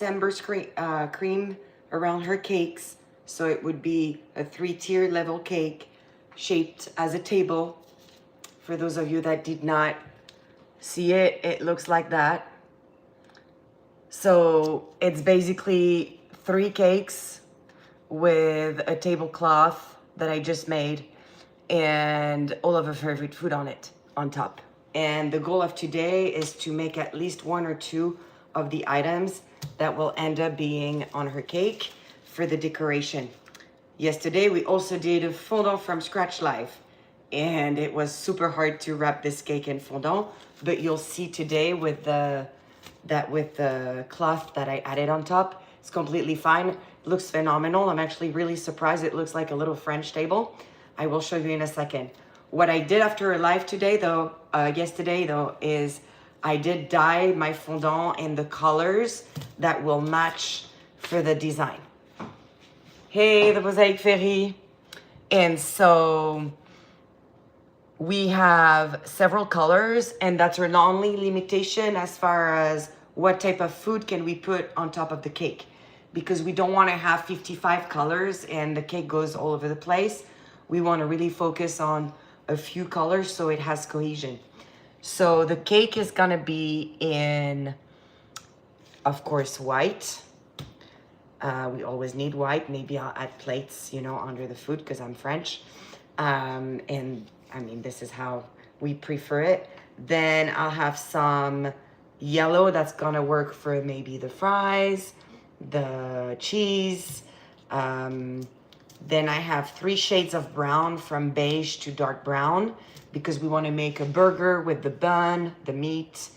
Amber cream around her cakes. So it would be a 3-tier level cake shaped as a table. For those of you that did not see it, it looks like that. So it's basically 3 cakes with a tablecloth that I just made and all of her favorite food on it, on top. And the goal of today is to make at least 1 or 2 of the items that will end up being on her cake for the decoration. Yesterday, we also did a fondant from scratch live, and it was super hard to wrap this cake in fondant, but you'll see today with the cloth that I added on top, it's completely fine. It looks phenomenal. I'm actually really surprised. It looks like a little French table. I will show you in a second. What I did after a live today, though, yesterday, though, is I did dye my fondant in the colors that will match for the design. Hey, the Mosaic Ferry. And so we have several colors, and that's our only limitation as far as what type of food can we put on top of the cake, because we don't want to have 55 colors and the cake goes all over the place. We want to really focus on a few colors so it has cohesion. So the cake is gonna be in, of course, white. We always need white. Maybe I'll add plates, you know, under the food because I'm French. And I mean, this is how we prefer it. Then I'll have some yellow that's gonna work for maybe the fries, the cheese. Then I have 3 shades of brown from beige to dark brown because we want to make a burger with the bun, the meat,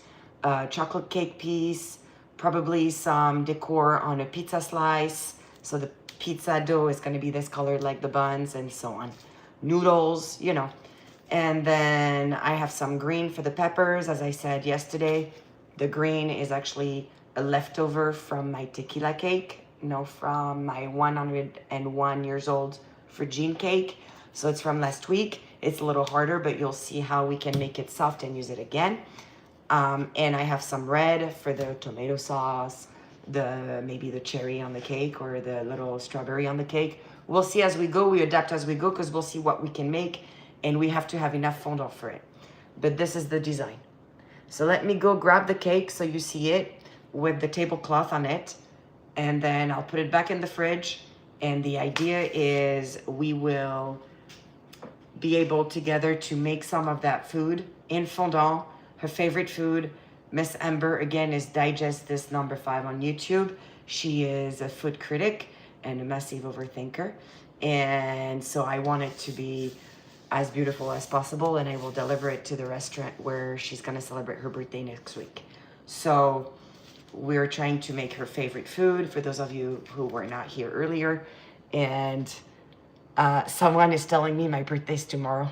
chocolate cake piece, probably some decor on a pizza slice. So the pizza dough is going to be this color like the buns and so on. Noodles, you know. And then I have some green for the peppers. As I said yesterday, the green is actually a leftover from my tequila cake, you know, from my 101 years old Virgin cake. So it's from last week. It's a little harder, but you'll see how we can make it soft and use it again. And I have some red for the tomato sauce, maybe the cherry on the cake or the little strawberry on the cake. We'll see as we go. We adapt as we go because we'll see what we can make, and we have to have enough fondant for it. But this is the design. So let me go grab the cake so you see it with the tablecloth on it, and then I'll put it back in the fridge. And the idea is we will be able together to make some of that food in fondant. Her favorite food, Miss Amber, again, is Digest This #5 on YouTube. She is a food critic and a massive overthinker. And so I want it to be as beautiful as possible, and I will deliver it to the restaurant where she's gonna celebrate her birthday next week. So we're trying to make her favorite food for those of you who were not here earlier. And someone is telling me my birthday's tomorrow.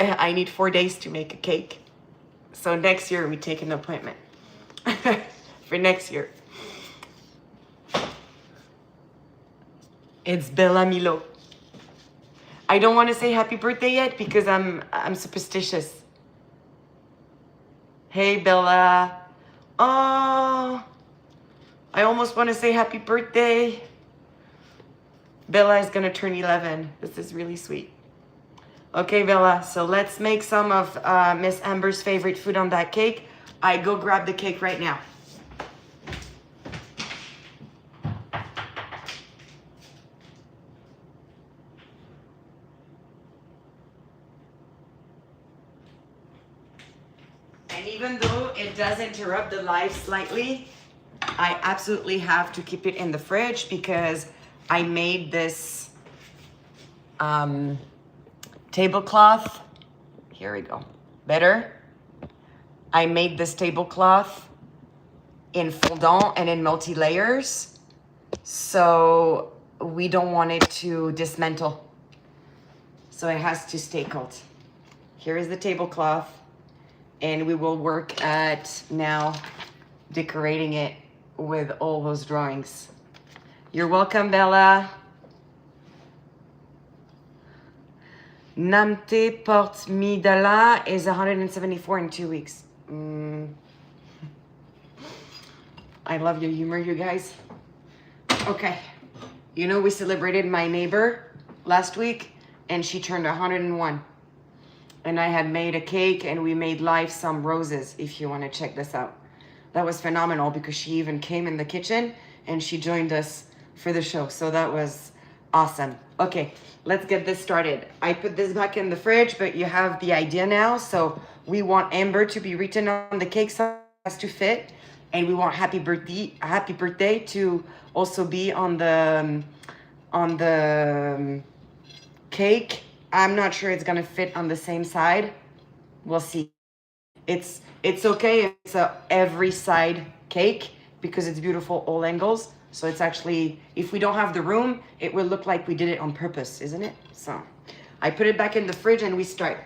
I need 4 days to make a cake. So next year we take an appointment for next year. It's Bella Milo. I don't want to say happy birthday yet because I'm superstitious. Hey Bella. Oh, I almost want to say happy birthday. Bella is gonna turn 11. This is really sweet. Okay, Bella, so let's make some of Miss Amber's favorite food on that cake. I go grab the cake right now. And even though it does interrupt the live slightly, I absolutely have to keep it in the fridge because I made this tablecloth. Here we go. Better. I made this tablecloth in fondant and in multi-layers. So we don't want it to dismantle. So it has to stay cold. Here is the tablecloth. And we will work at now decorating it with all those drawings. You're welcome, Bella. Namte Port Midala is 174 in 2 weeks. I love your humor, you guys. Okay. You know, we celebrated my neighbor last week and she turned 101. And I had made a cake and we made live some roses, if you want to check this out. That was phenomenal because she even came in the kitchen and she joined us for the show. So that was awesome. Okay, let's get this started. I put this back in the fridge, but you have the idea now. So we want Amber to be written on the cake so it has to fit. And we want happy birthday to also be on the cake. I'm not sure it's gonna fit on the same side. We'll see. It's okay if it's a every side cake because it's beautiful all angles. So it's actually, if we don't have the room, it will look like we did it on purpose, isn't it? So I put it back in the fridge and we start.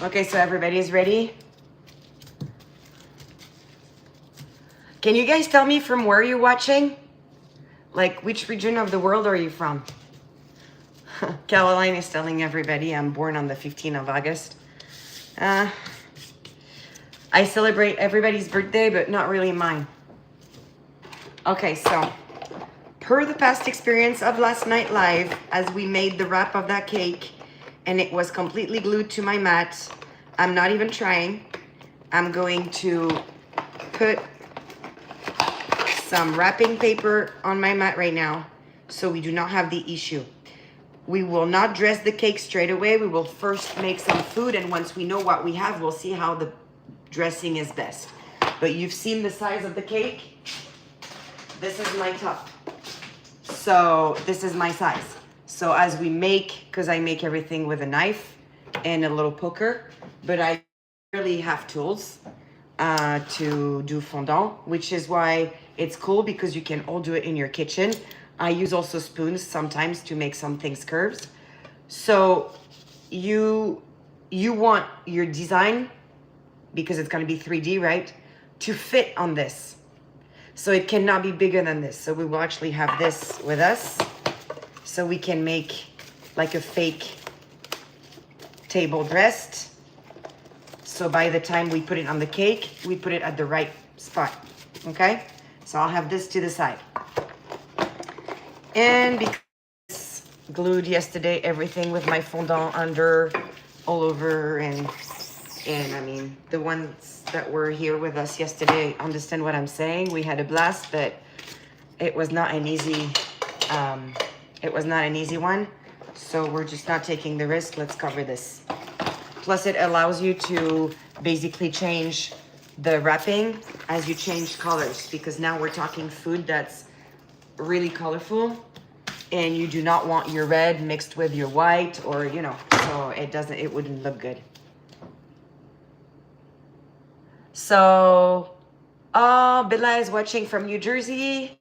Okay, so everybody's ready. Can you guys tell me from where you're watching? Like, which region of the world are you from? Caroline is telling everybody I'm born on the 15th of August. I celebrate everybody's birthday, but not really mine. Okay, so per the past experience of last night live, as we made the wrap of that cake, and it was completely glued to my mat, I'm not even trying. I'm going to put some wrapping paper on my mat right now so we do not have the issue. We will not dress the cake straight away. We will first make some food, and once we know what we have, we'll see how the dressing is best. But you've seen the size of the cake. This is my top. So this is my size. So as we make, because I make everything with a knife and a little poker, but I really have tools to do fondant, which is why it's cool because you can all do it in your kitchen. I use also spoons sometimes to make some things curves. So you want your design, because it's going to be 3D, right, to fit on this. So it cannot be bigger than this. So we will actually have this with us. So we can make like a fake table dressed. So by the time we put it on the cake, we put it at the right spot, okay? So I'll have this to the side. And because I glued yesterday everything with my fondant under, all over, and I mean, the ones that were here with us yesterday understand what I'm saying. We had a blast, but it was not an easy, one. So we're just not taking the risk. Let's cover this. Plus it allows you to basically change the wrapping as you change colors, because now we're talking food that's really colorful and you do not want your red mixed with your white, or, you know, so it wouldn't look good. So, Bella is watching from New Jersey.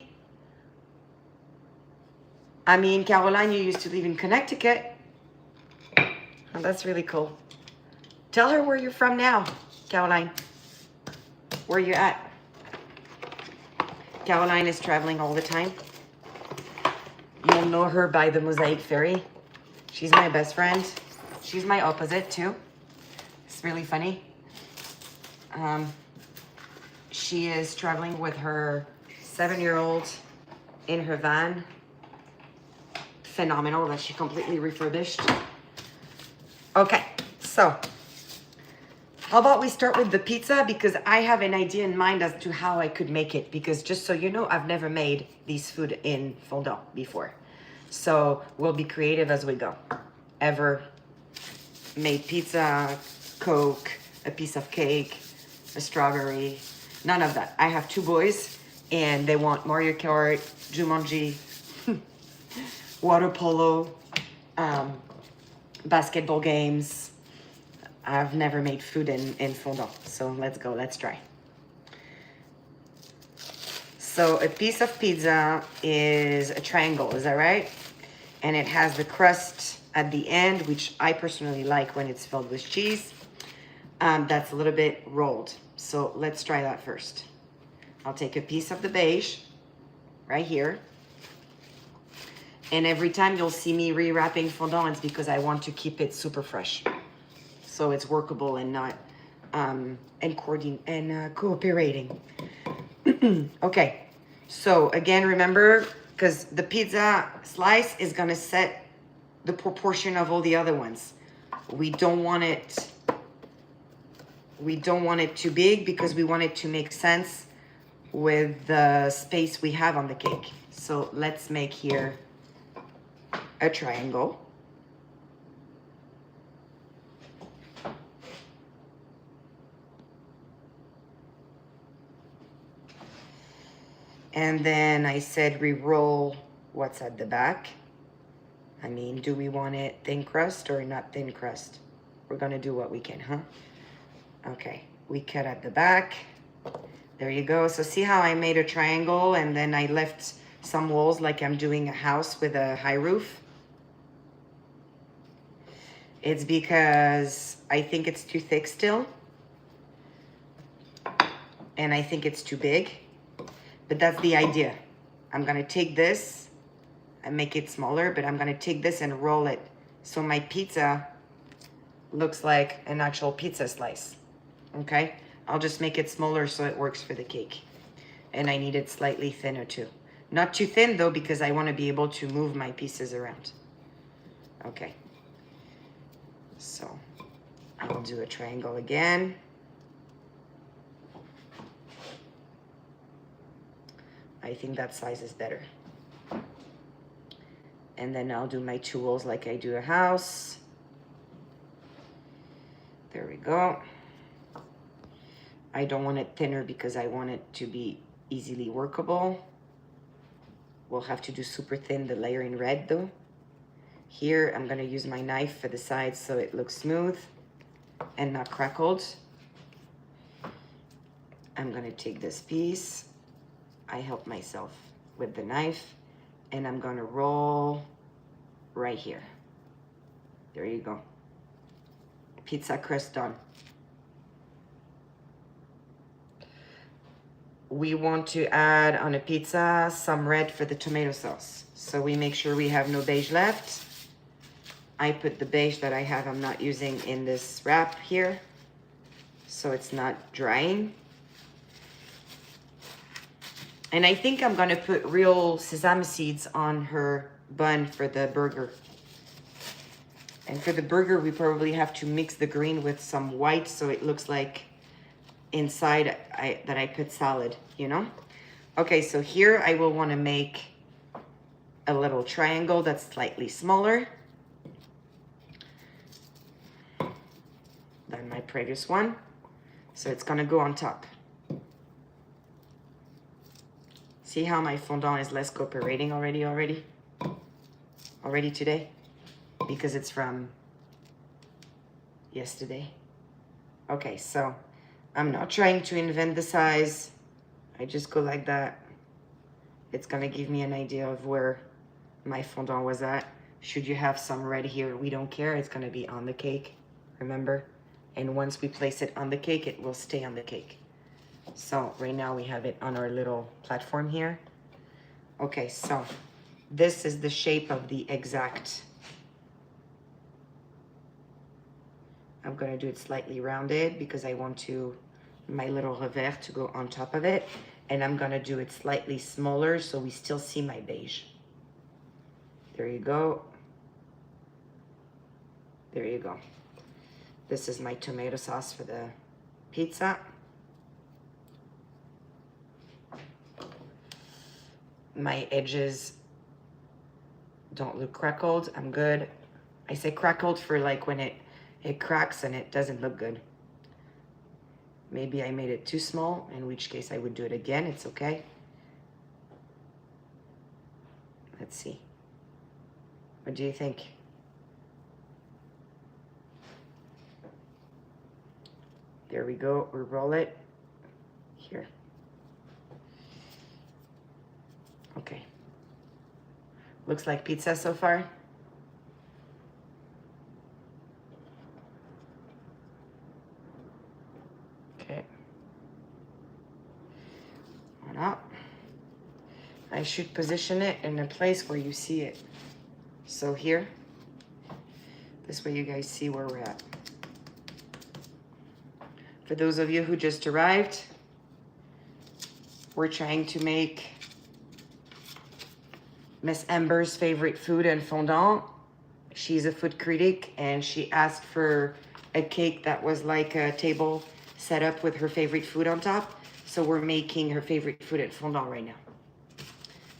I mean, Caroline, you used to live in Connecticut. Oh, that's really cool. Tell her where you're from now, Caroline. Where you're at. Caroline is traveling all the time. You'll know her by the Mosaic Fairy. She's my best friend. She's my opposite too. It's really funny. She is traveling with her 7-year-old in her van. Phenomenal that she completely refurbished. Okay, so how about we start with the pizza, because I have an idea in mind as to how I could make it, because just so you know, I've never made these food in fondant before. So we'll be creative as we go. Ever made pizza, Coke, a piece of cake, a strawberry, none of that. I have 2 boys and they want Mario Kart, Jumanji, water polo, basketball games. I've never made food in fondant, so let's go, let's try. So a piece of pizza is a triangle, is that right? And it has the crust at the end, which I personally like when it's filled with cheese. That's a little bit rolled. So let's try that first. I'll take a piece of the beige right here. And every time you'll see me rewrapping fondant, it's because I want to keep it super fresh. So it's workable and not cooperating. Okay, so again, remember, because the pizza slice is gonna set the proportion of all the other ones. We don't want it too big because we want it to make sense with the space we have on the cake. So let's make here a triangle. And then I said re-roll what's at the back. I mean, do we want it thin crust or not thin crust? We're gonna do what we can, huh? Okay, we cut at the back. There you go. So see how I made a triangle and then I left some walls like I'm doing a house with a high roof? It's because I think it's too thick still. And I think it's too big. But that's the idea. I'm gonna take this and make it smaller, but I'm gonna take this and roll it so my pizza looks like an actual pizza slice, okay? I'll just make it smaller so it works for the cake. And I need it slightly thinner too. Not too thin though, because I wanna be able to move my pieces around. Okay. So I'll do a triangle again. I think that size is better. And then I'll do my two walls like I do a house. There we go. I don't want it thinner because I want it to be easily workable. We'll have to do super thin the layer in red though. Here, I'm gonna use my knife for the sides so it looks smooth and not crackled. I'm gonna take this piece. I help myself with the knife and I'm gonna roll right here. There you go. Pizza crust done. We want to add on a pizza some red for the tomato sauce. So we make sure we have no beige left. I put the beige that I have, I'm not using in this wrap here, so it's not drying. And I think I'm gonna put real sesame seeds on her bun for the burger. And for the burger, we probably have to mix the green with some white so it looks like inside that I put salad, you know? Okay, so here I will wanna make a little triangle that's slightly smaller than my previous one. So it's gonna go on top. See how my fondant is less cooperating already today? Because it's from yesterday. Okay, so I'm not trying to invent the size. I just go like that. It's gonna give me an idea of where my fondant was at. Should you have some red here, we don't care. It's gonna be on the cake, remember? And once we place it on the cake, it will stay on the cake. So right now we have it on our little platform here. Okay, so this is the shape of the exact. I'm gonna do it slightly rounded because I want my little revers to go on top of it. And I'm gonna do it slightly smaller so we still see my beige. There you go. There you go. This is my tomato sauce for the pizza. My edges don't look crackled. I'm good. I say crackled for like when it cracks and it doesn't look good. Maybe I made it too small, in which case I would do it again. It's okay. Let's see. What do you think? There we go. We roll it here. Okay. Looks like pizza so far. Okay. Voilà. I should position it in a place where you see it. So here, this way you guys see where we're at. For those of you who just arrived, we're trying to make Miss Amber's favorite food and fondant. She's a food critic and she asked for a cake that was like a table set up with her favorite food on top. So we're making her favorite food and fondant right now.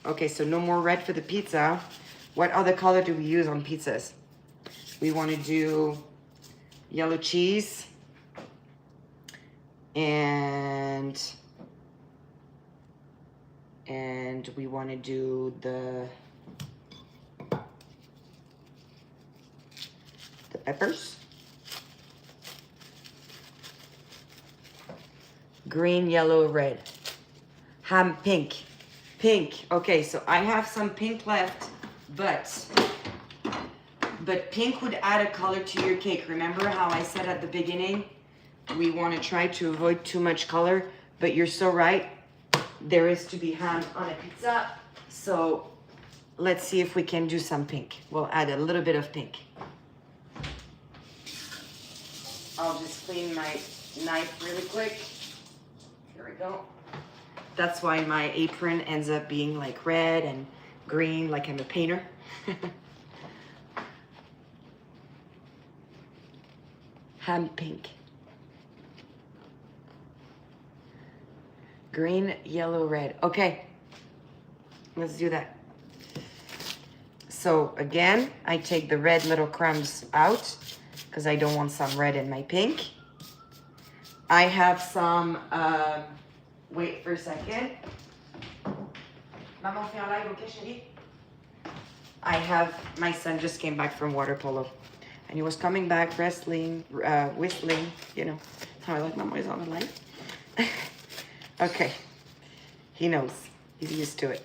Okay, so no more red for the pizza. What other color do we use on pizzas? We want to do yellow cheese and we want to do the peppers. Green, yellow, red. Ham, pink. Pink. Okay, so I have some pink left, but pink would add a color to your cake. Remember how I said at the beginning, we want to try to avoid too much color, but you're so right. There is to be ham on a pizza. So let's see if we can do some pink. We'll add a little bit of pink. I'll just clean my knife really quick. Here we go. That's why my apron ends up being like red and green, like I'm a painter. Ham pink. Green, yellow, red. Okay, let's do that. So again, I take the red little crumbs out because I don't want some red in my pink. I have some, wait for a second. Maman fait un live, okay, chérie? I have, my son just came back from water polo. And he was coming back wrestling, whistling, you know, how I like Maman is on the line. Okay, he knows, he's used to it.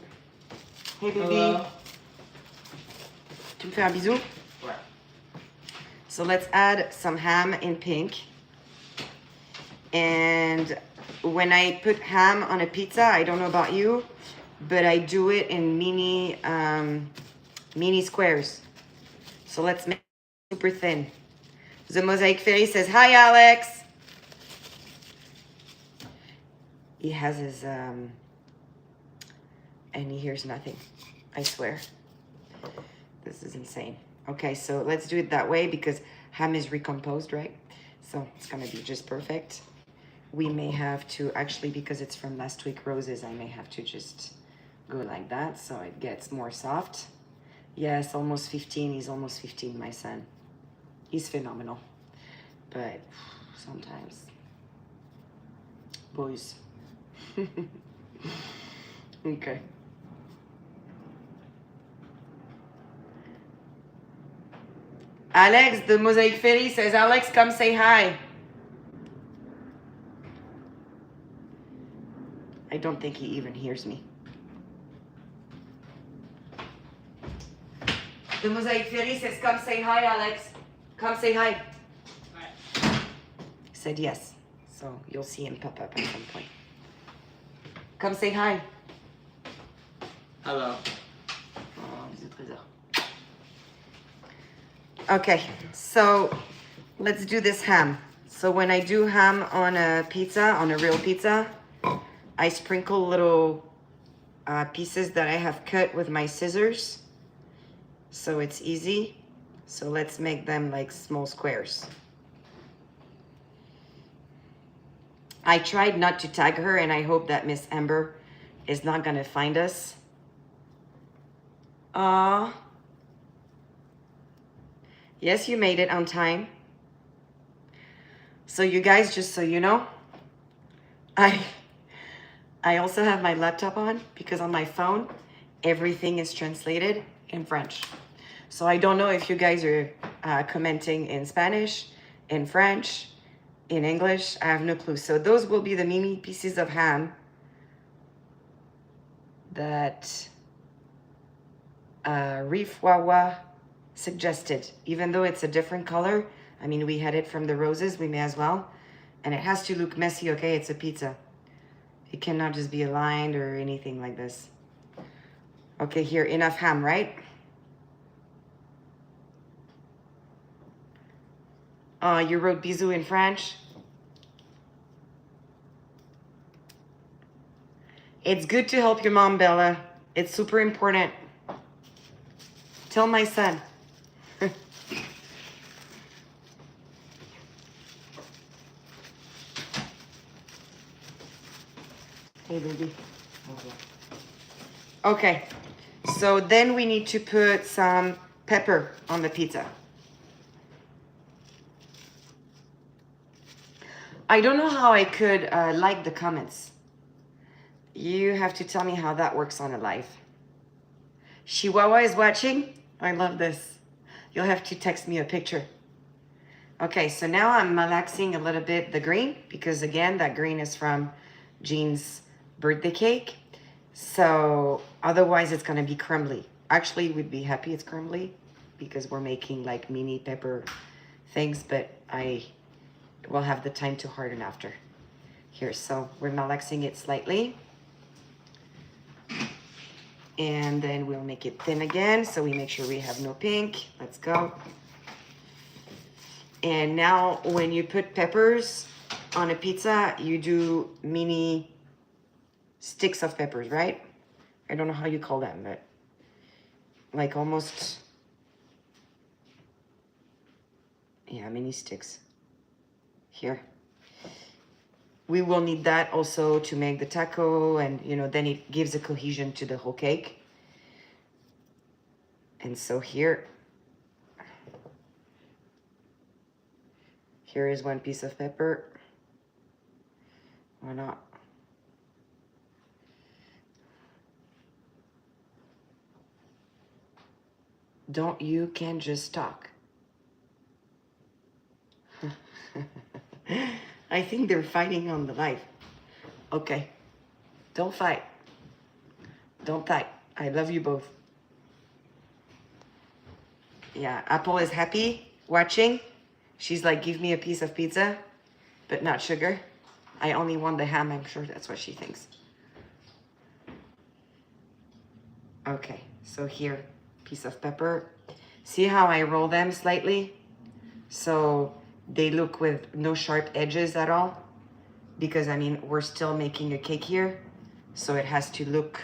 Hey baby. Hello. Tu me fais un bisou? Ouais. So let's add some ham in pink. And when I put ham on a pizza, I don't know about you, but I do it in mini squares. So let's make it super thin. The Mosaic Fairy says, hi, Alex. He has his, and he hears nothing. I swear. This is insane. Okay, so let's do it that way because ham is recomposed, right? So it's gonna be just perfect. We may have to, actually, because it's from last week roses, I may have to just go like that so it gets more soft. Yes, almost 15. He's almost 15, my son. He's phenomenal. But sometimes, boys. Okay. Alex, the Mosaic Fairy says, Alex, come say hi. I don't think he even hears me. The Mosaic Fairy says, come say hi, Alex. Come say hi. Hi. He said yes. So you'll see him pop up at some point. Come say hi. Hello. Okay, so let's do this ham. So when I do ham on a pizza, on a real pizza, I sprinkle little pieces that I have cut with my scissors. So it's easy. So let's make them like small squares. I tried not to tag her and I hope that Miss Amber is not gonna find us. Yes, you made it on time. So you guys, just so you know, I also have my laptop on because on my phone, everything is translated in French. So I don't know if you guys are commenting in Spanish, in French, in English. I have no clue. So those will be the mini pieces of ham that Rifwawa suggested. Even though it's a different color, I mean, we had it from the roses, we may as well. And it has to look messy, okay? It's a pizza. It cannot just be aligned or anything like this. Okay, here, enough ham, right? You wrote bisous in French. It's good to help your mom, Bella. It's super important. Tell my son. Hey, baby. Okay, so then we need to put some pepper on the pizza. I don't know how I could like the comments. You have to tell me how that works on a live. Chihuahua is watching. I love this. You'll have to text me a picture. Okay, so now I'm malaxing a little bit the green because again, that green is from Jean's birthday cake. So otherwise it's gonna be crumbly. Actually, we'd be happy it's crumbly because we're making like mini pepper things, but I will have the time to harden after. Here, so we're malaxing it slightly. And then we'll make it thin again so we make sure we have no pink. Let's go. And now when you put peppers on a pizza, you do mini sticks of peppers, right? I don't know how you call them, but like almost, yeah, mini sticks. Here. We will need that also to make the taco, and you know, then it gives a cohesion to the whole cake. And so here is one piece of pepper. Why not? Don't you can just talk. I think they're fighting on the live. Okay. Don't fight. Don't fight. I love you both. Yeah, Apple is happy watching. She's like, give me a piece of pizza, but not sugar. I only want the ham. I'm sure that's what she thinks. Okay, so here, piece of pepper. See how I roll them slightly? So they look with no sharp edges at all, because I mean, we're still making a cake here, so it has to look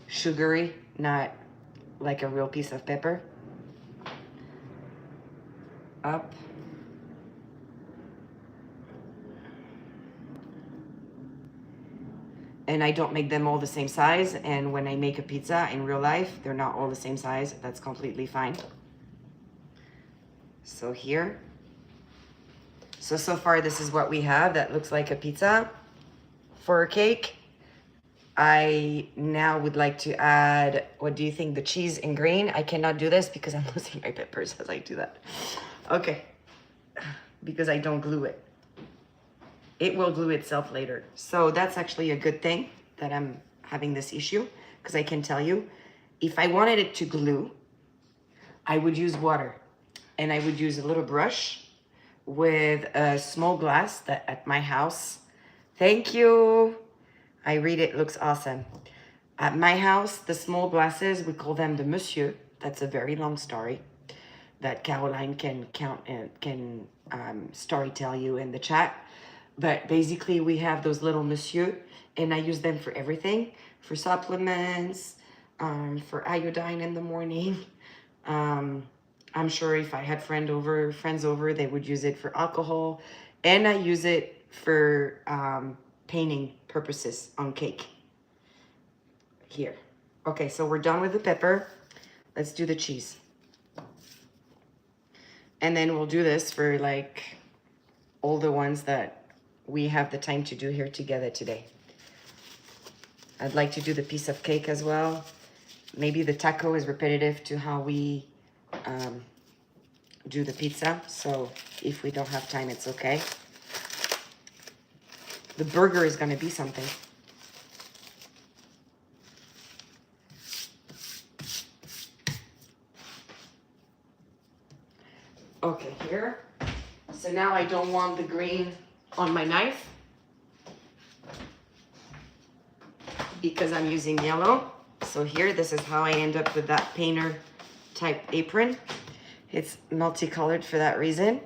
sugary, not like a real piece of pepper. Up. And I don't make them all the same size, and when I make a pizza in real life, they're not all the same size. That's completely fine. So here. So far this is what we have that looks like a pizza for a cake. I now would like to add, what do you think, the cheese and green? I cannot do this because I'm losing my peppers as I do that. Okay, because I don't glue it. It will glue itself later. So that's actually a good thing that I'm having this issue, because I can tell you, if I wanted it to glue, I would use water, and I would use a little brush with a small glass that at my house. Thank you. I read it, looks awesome. At my house, the small glasses, we call them the monsieur. That's a very long story that Caroline can count and can story tell you in the chat. But basically we have those little monsieur, and I use them for everything, for supplements, for iodine in the morning. I'm sure if I had friends over, they would use it for alcohol, and I use it for painting purposes on cake. Here. Okay, so we're done with the pepper. Let's do the cheese. And then we'll do this for like all the ones that we have the time to do here together today. I'd like to do the piece of cake as well. Maybe the taco is repetitive to how we do the pizza. So if we don't have time, it's okay. The burger is gonna be something. Okay, here. So now I don't want the green on my knife. because I'm using yellow. So here, this is how I end up with that painter type apron. It's multicolored for that reason.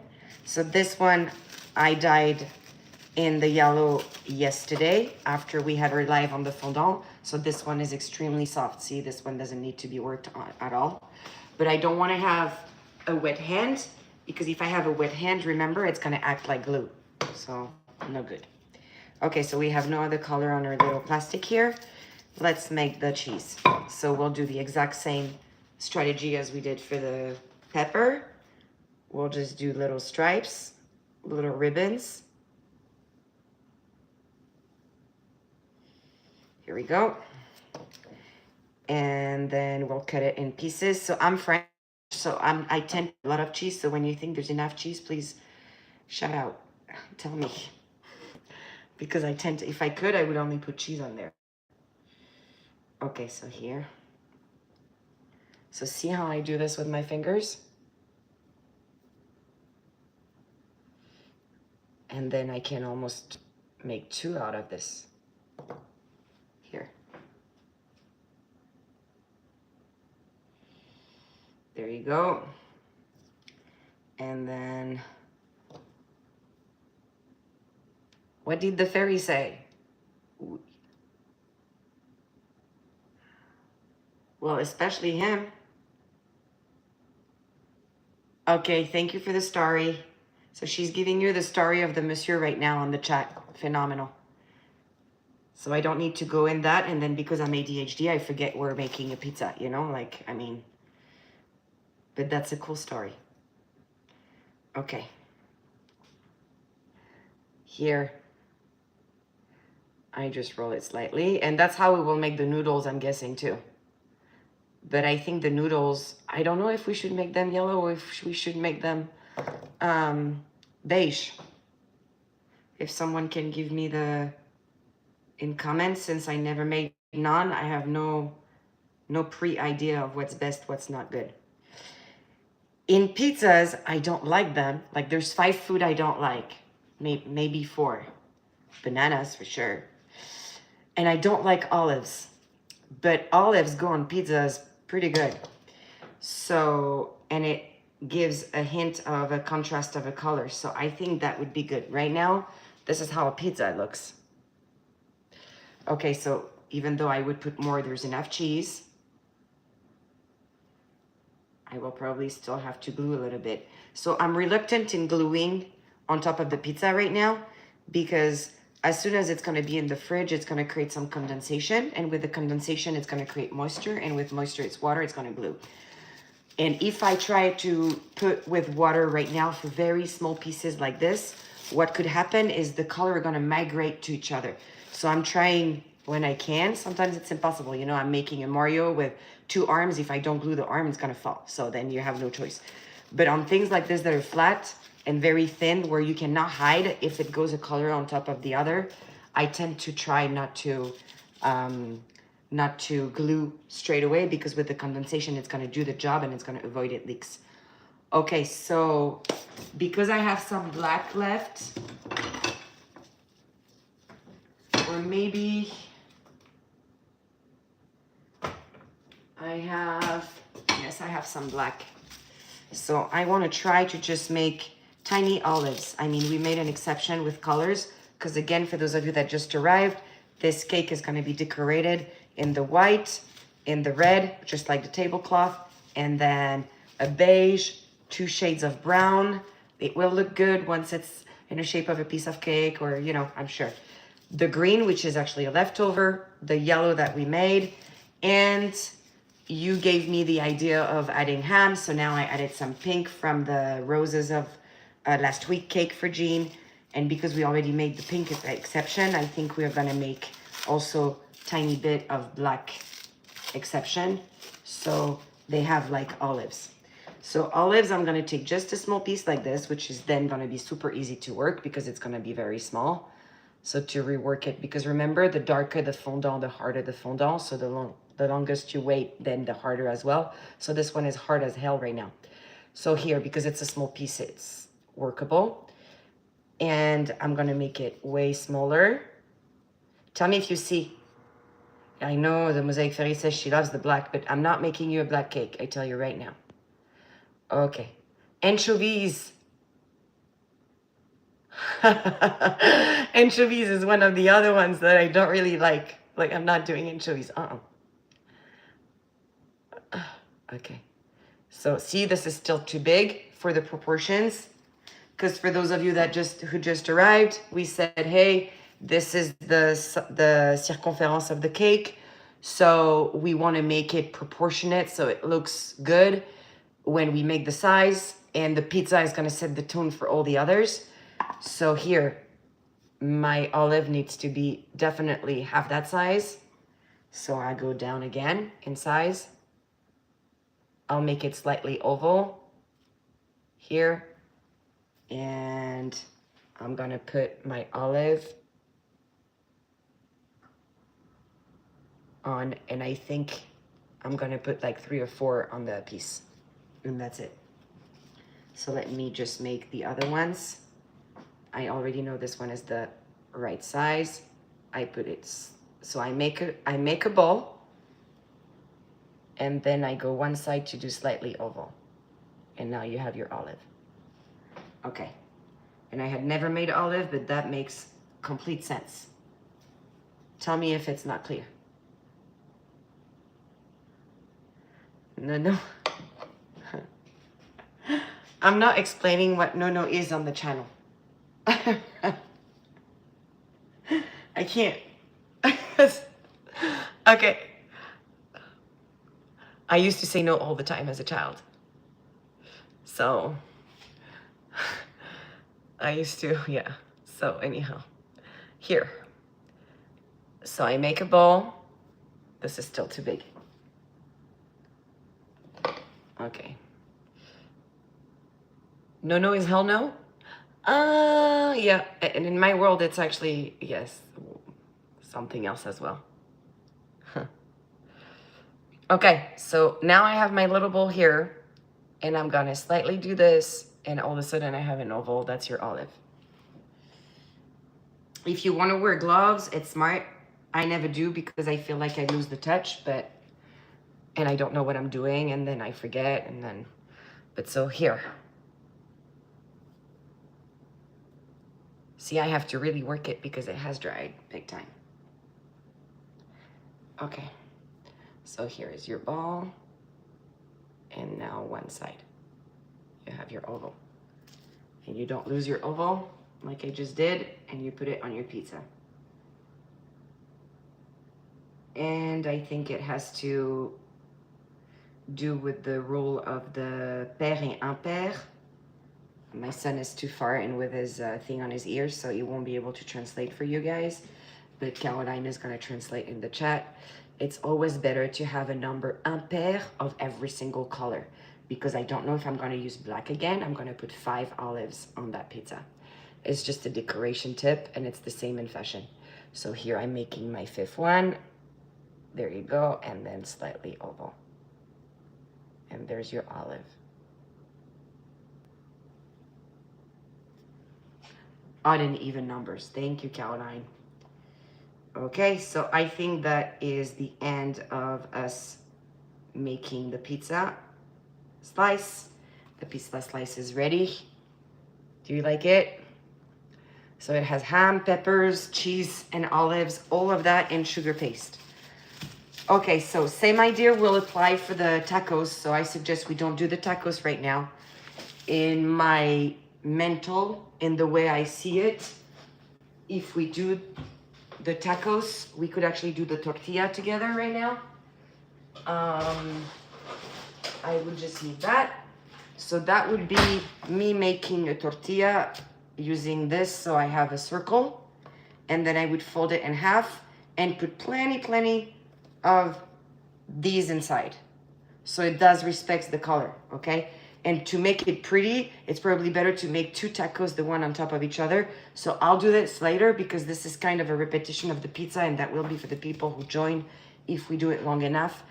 So this one I dyed in the yellow yesterday after we had our live on the fondant. So this one is extremely soft. See, this one doesn't need to be worked on at all. But I don't want to have a wet hand, because if I have a wet hand, remember, it's going to act like glue. So no good. Okay, so we have no other color on our little plastic here. Let's make the cheese. So we'll do the exact same strategy as we did for the pepper. We'll just do little stripes, little ribbons. Here we go. And then we'll cut it in pieces. So I'm French, so I tend a lot of cheese. So when you think there's enough cheese, please shout out, tell me. Because I tend to, if I could, I would only put cheese on there. Okay, so here. So see how I do this with my fingers? And then I can almost make two out of this. Here. There you go. And then, what did the fairy say? Well, especially him. Okay, thank you for the story. So she's giving you the story of the monsieur right now on the chat. Phenomenal. So I don't need to go in that. And then because I'm ADHD, I forget we're making a pizza, you know? Like, I mean, but that's a cool story. Okay. Here, I just roll it slightly. And that's how we will make the noodles, I'm guessing, too. But I think the noodles, I don't know if we should make them yellow or if we should make them beige. If someone can give me the, in comments, since I never made naan, I have no pre-idea of what's best, what's not good. In pizzas, I don't like them. Like, there's 5 food I don't like. Maybe 4. Bananas, for sure. And I don't like olives. But olives go on pizzas pretty good. So, and it gives a hint of a contrast of a color. So I think that would be good. Right now, this is how a pizza looks. Okay, so even though I would put more, there's enough cheese. I will probably still have to glue a little bit. So I'm reluctant in gluing on top of the pizza right now, because as soon as it's going to be in the fridge, it's going to create some condensation. And with the condensation, it's going to create moisture. And with moisture, it's water, it's going to glue. And if I try to put with water right now for very small pieces like this, what could happen is the color are going to migrate to each other. So I'm trying when I can. Sometimes it's impossible. You know, I'm making a Mario with 2 arms. If I don't glue the arm, it's going to fall. So then you have no choice. But on things like this that are flat and very thin, where you cannot hide if it goes a color on top of the other, I tend to try not to glue straight away, because with the condensation, it's going to do the job and it's going to avoid it leaks. Okay, so because I have some black left, or maybe I have, yes, I have some black. So I want to try to just make tiny olives. I mean, we made an exception with colors, because again, for those of you that just arrived, this cake is going to be decorated in the white, in the red, just like the tablecloth, and then a beige, 2 shades of brown. It will look good once it's in the shape of a piece of cake, or, you know, I'm sure. The green, which is actually a leftover, the yellow that we made, and you gave me the idea of adding ham, so now I added some pink from the roses of last week cake for Jean. And because we already made the pink exception, I think we're gonna make also tiny bit of black exception, so they have like olives. So olives, I'm gonna take just a small piece like this, which is then gonna be super easy to work because it's gonna be very small. So to rework it, because remember, the darker the fondant, the harder the fondant. So the longest you wait, then the harder as well. So this one is hard as hell right now. So here, because it's a small piece, it's workable. And I'm gonna make it way smaller. Tell me if you see. I know the Mosaic Fairy says she loves the black, but I'm not making you a black cake. I tell you right now. Okay. Anchovies. Anchovies is one of the other ones that I don't really like. Like, I'm not doing anchovies. Okay. So, see, this is still too big for the proportions. Because for those of you that who just arrived, we said, hey, this is the circumference of the cake. So we want to make it proportionate so it looks good when we make the size. And the pizza is going to set the tone for all the others. So here, my olive needs to be definitely half that size. So I go down again in size. I'll make it slightly oval here. And I'm going to put my olive on, and I think I'm going to put like 3 or 4 on the piece. And that's it. So let me just make the other ones. I already know this one is the right size. I put it, so I make a ball, and then I go one side to do slightly oval. And now you have your olive. Okay. And I had never made olive, but that makes complete sense. Tell me if it's not clear. No. I'm not explaining what no is on the channel. I can't. Okay. I used to say no all the time as a child. So I used to, yeah. So anyhow, here. So I make a ball. This is still too big. Okay. No is hell no? Yeah. And in my world, it's actually, yes, something else as well. Okay, so now I have my little bowl here, and I'm gonna slightly do this, and all of a sudden I have an oval. That's your olive. If you want to wear gloves, it's smart. I never do because I feel like I lose the touch, and I don't know what I'm doing, and then I forget, but so here. See, I have to really work it because it has dried big time. Okay, so here is your ball, and now one side. You have your oval. And you don't lose your oval like I just did, and you put it on your pizza. And I think it has to do with the rule of the père et impair. My son is too far in with his thing on his ears, so he won't be able to translate for you guys. But Caroline is going to translate in the chat. It's always better to have a number impair of every single color, because I don't know if I'm going to use black again. I'm going to put 5 olives on that pizza. It's just a decoration tip, and it's the same in fashion. So here I'm making my 5th one. There you go, and then slightly oval. And there's your olive. Odd and even numbers. Thank you, Caroline. Okay, so I think that is the end of us making the pizza slice. The pizza slice is ready. Do you like it? So it has ham, peppers, cheese, and olives, all of that in sugar paste. Okay, so same idea will apply for the tacos. So I suggest we don't do the tacos right now. In my mental, in the way I see it, if we do the tacos, we could actually do the tortilla together right now. I would just need that. So that would be me making a tortilla using this, so I have a circle, and then I would fold it in half and put plenty of these inside, so it does respect the color. Okay, and to make it pretty, it's probably better to make 2 tacos, the one on top of each other. So I'll do this later, because this is kind of a repetition of the pizza, and that will be for the people who join if we do it long enough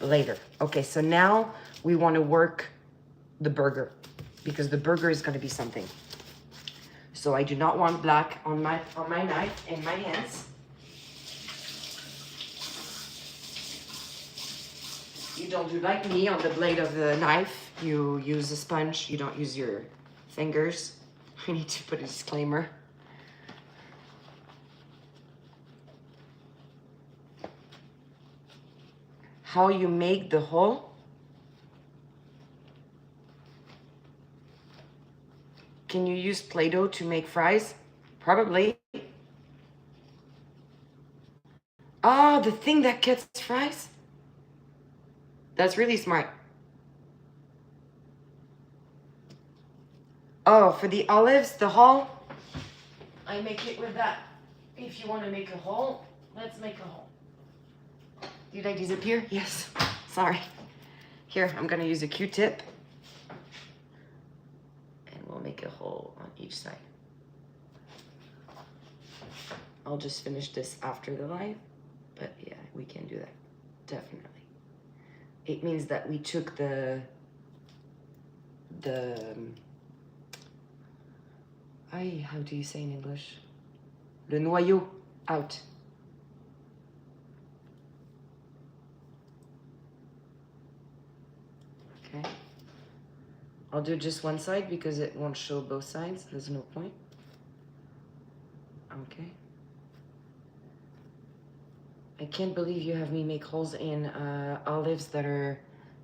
later. Okay, so now we want to work the burger, because the burger is going to be something. So I do not want black on my knife and my hands. You don't do like me on the blade of the knife. You use a sponge. You don't use your fingers. I need to put a disclaimer. How you make the hole. Can you use Play-Doh to make fries? Probably. Ah, the thing that cuts fries? That's really smart. Oh, for the olives, the hole, I make it with that. If you want to make a hole, let's make a hole. Did I disappear? Yes. Sorry. Here, I'm going to use a Q-tip. And we'll make a hole on each side. I'll just finish this after the live. But yeah, we can do that. Definitely. It means that we took the how do you say in English? Le noyau out. Okay. I'll do just one side because it won't show both sides. There's no point. Okay. I can't believe you have me make holes in olives that are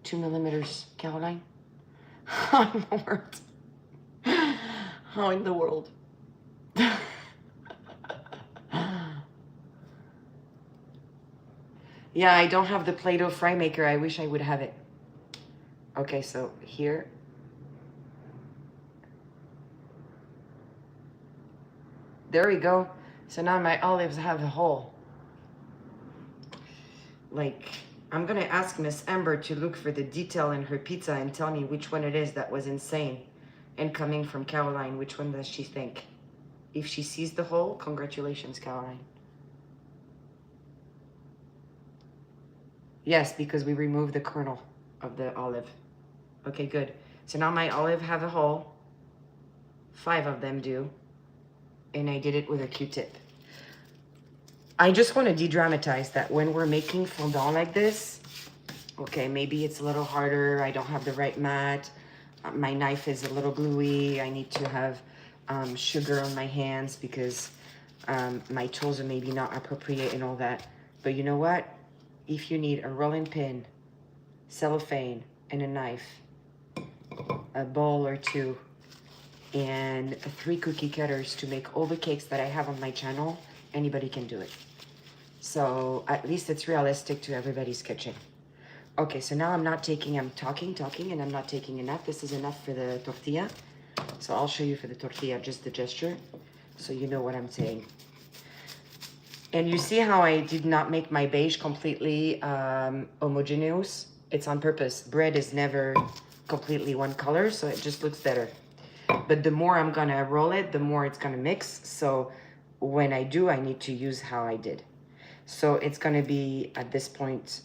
2 millimeters, Caroline. How in the world? How in the world? Yeah, I don't have the Play-Doh fry maker. I wish I would have it. Okay, so here. There we go. So now my olives have a hole. Like, I'm gonna ask Miss Amber to look for the detail in her pizza and tell me which one it is that was insane. And coming from Caroline, which one does she think? If she sees the hole, congratulations, Caroline. Yes, because we removed the kernel of the olive. Okay, good. So now my olive have a hole. 5 of them do. And I did it with a Q-tip. I just want to de-dramatize that when we're making fondant like this, okay, maybe it's a little harder. I don't have the right mat. My knife is a little gluey. I need to have sugar on my hands because my tools are maybe not appropriate and all that. But you know what? If you need a rolling pin, cellophane, and a knife, a bowl or 2, and 3 cookie cutters to make all the cakes that I have on my channel, anybody can do it. So at least it's realistic to everybody's kitchen. Okay, so now I'm talking, and I'm not taking enough. This is enough for the tortilla. So I'll show you for the tortilla, just the gesture, so you know what I'm saying. And you see how I did not make my beige completely homogeneous? It's on purpose. Bread is never completely one color, so it just looks better. But the more I'm gonna roll it, the more it's gonna mix. So when I do, I need to use how I did. So it's gonna be, at this point,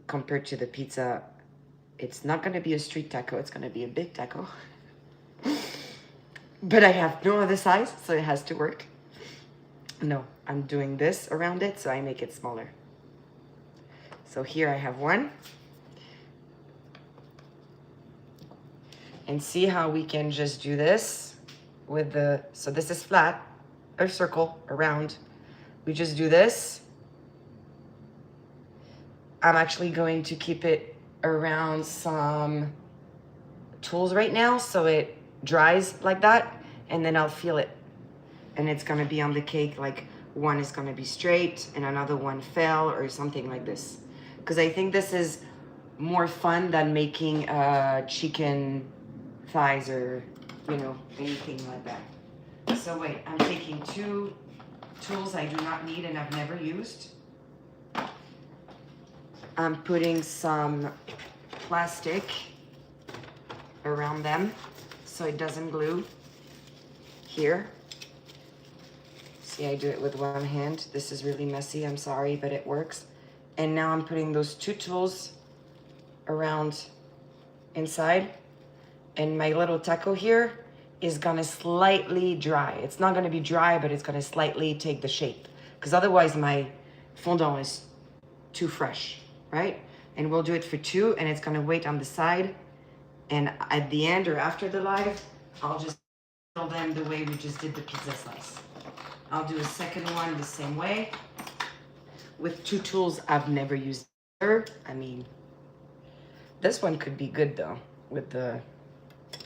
compared to the pizza, it's not gonna be a street taco, it's gonna be a big taco. But I have no other size, so it has to work. No, I'm doing this around it, so I make it smaller. So here I have one. And see how we can just do this with the, so this is flat, a circle, around. We just do this. I'm actually going to keep it around some tools right now so it dries like that, and then I'll feel it. And it's gonna be on the cake, like one is gonna be straight and another one fell or something like this. Because I think this is more fun than making chicken thighs or, you know, anything like that. So wait, I'm taking 2 tools I do not need and I've never used. I'm putting some plastic around them so it doesn't glue. Here. See, I do it with one hand. This is really messy, I'm sorry, but it works. And now I'm putting those 2 tools around inside. And my little taco here is gonna slightly dry. It's not gonna be dry, but it's gonna slightly take the shape. Because otherwise my fondant is too fresh, right? and we'll do it for 2, and it's gonna wait on the side. And at the end or after the live, I'll just fill them the way we just did the pizza slice. I'll do a second one the same way with 2 tools I've never used. I mean, this one could be good though, but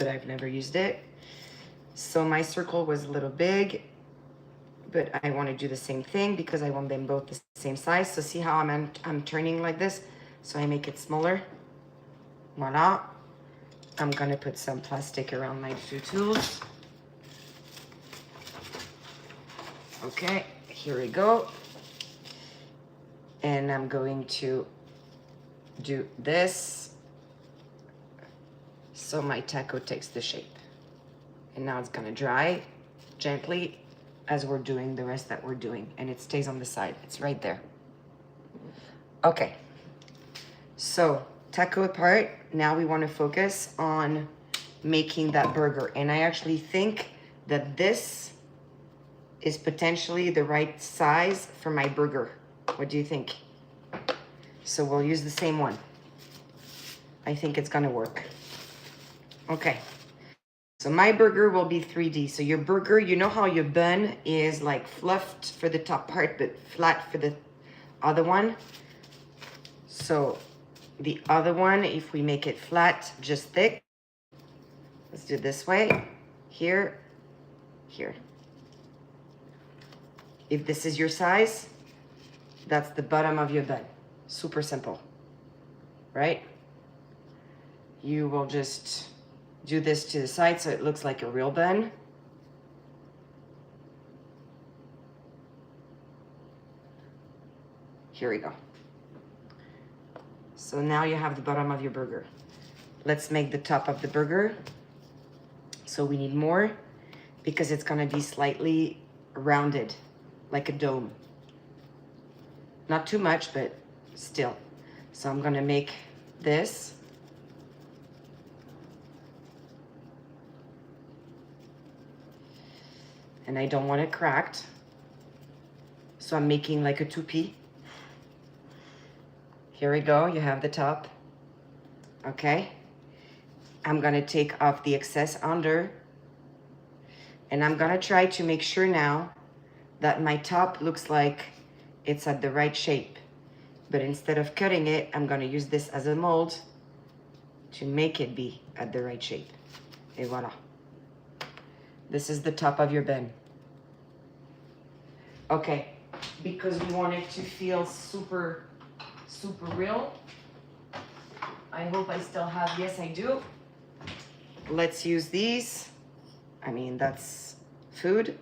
I've never used it. So my circle was a little big, but I want to do the same thing because I want them both the same size. So see how I'm turning like this? So I make it smaller. Voila. I'm gonna put some plastic around my 2 tools. Okay, here we go. And I'm going to do this so my taco takes the shape. And now it's gonna dry gently as we're doing the rest that we're doing, and it stays on the side. It's right there. Okay, so taco apart. Now we want to focus on making that burger, and I actually think that this is potentially the right size for my burger. What do you think? So we'll use the same one. I think it's gonna work. Okay, so my burger will be 3D. So your burger, you know how your bun is like fluffed for the top part but flat for the other one? So the other one, if we make it flat, just thick, let's do it this way. Here, here. If this is your size, that's the bottom of your bun. Super simple, right? You will just do this to the side so it looks like a real bun. Here we go. So now you have the bottom of your burger. Let's make the top of the burger. So we need more because it's gonna be slightly rounded, like a dome. Not too much, but still. So I'm gonna make this. And I don't want it cracked. So I'm making like a toupee. Here we go, you have the top. Okay. I'm gonna take off the excess under. And I'm gonna try to make sure now that my top looks like it's at the right shape. But instead of cutting it, I'm gonna use this as a mold to make it be at the right shape. Et voila. This is the top of your bun. Okay, because we want it to feel super, super real. I hope I still have, yes I do. Let's use these. I mean, that's food.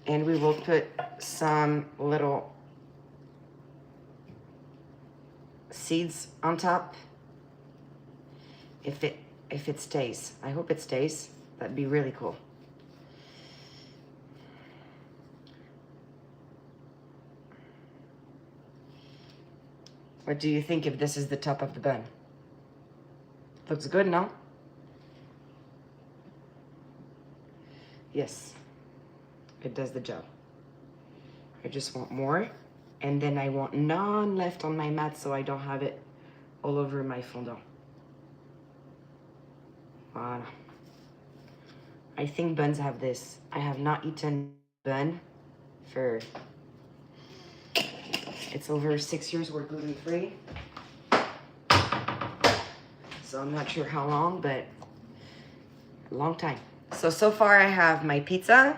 And we will put some little seeds on top. If it stays. I hope it stays. That'd be really cool. What do you think if this is the top of the bun? Looks good, no? Yes, it does the job. I just want more. And then I want none left on my mat so I don't have it all over my fondant. Voila. I think buns have this. I have not eaten bun for, it's over 6 years we're gluten-free. So I'm not sure how long, but a long time. So far I have my pizza.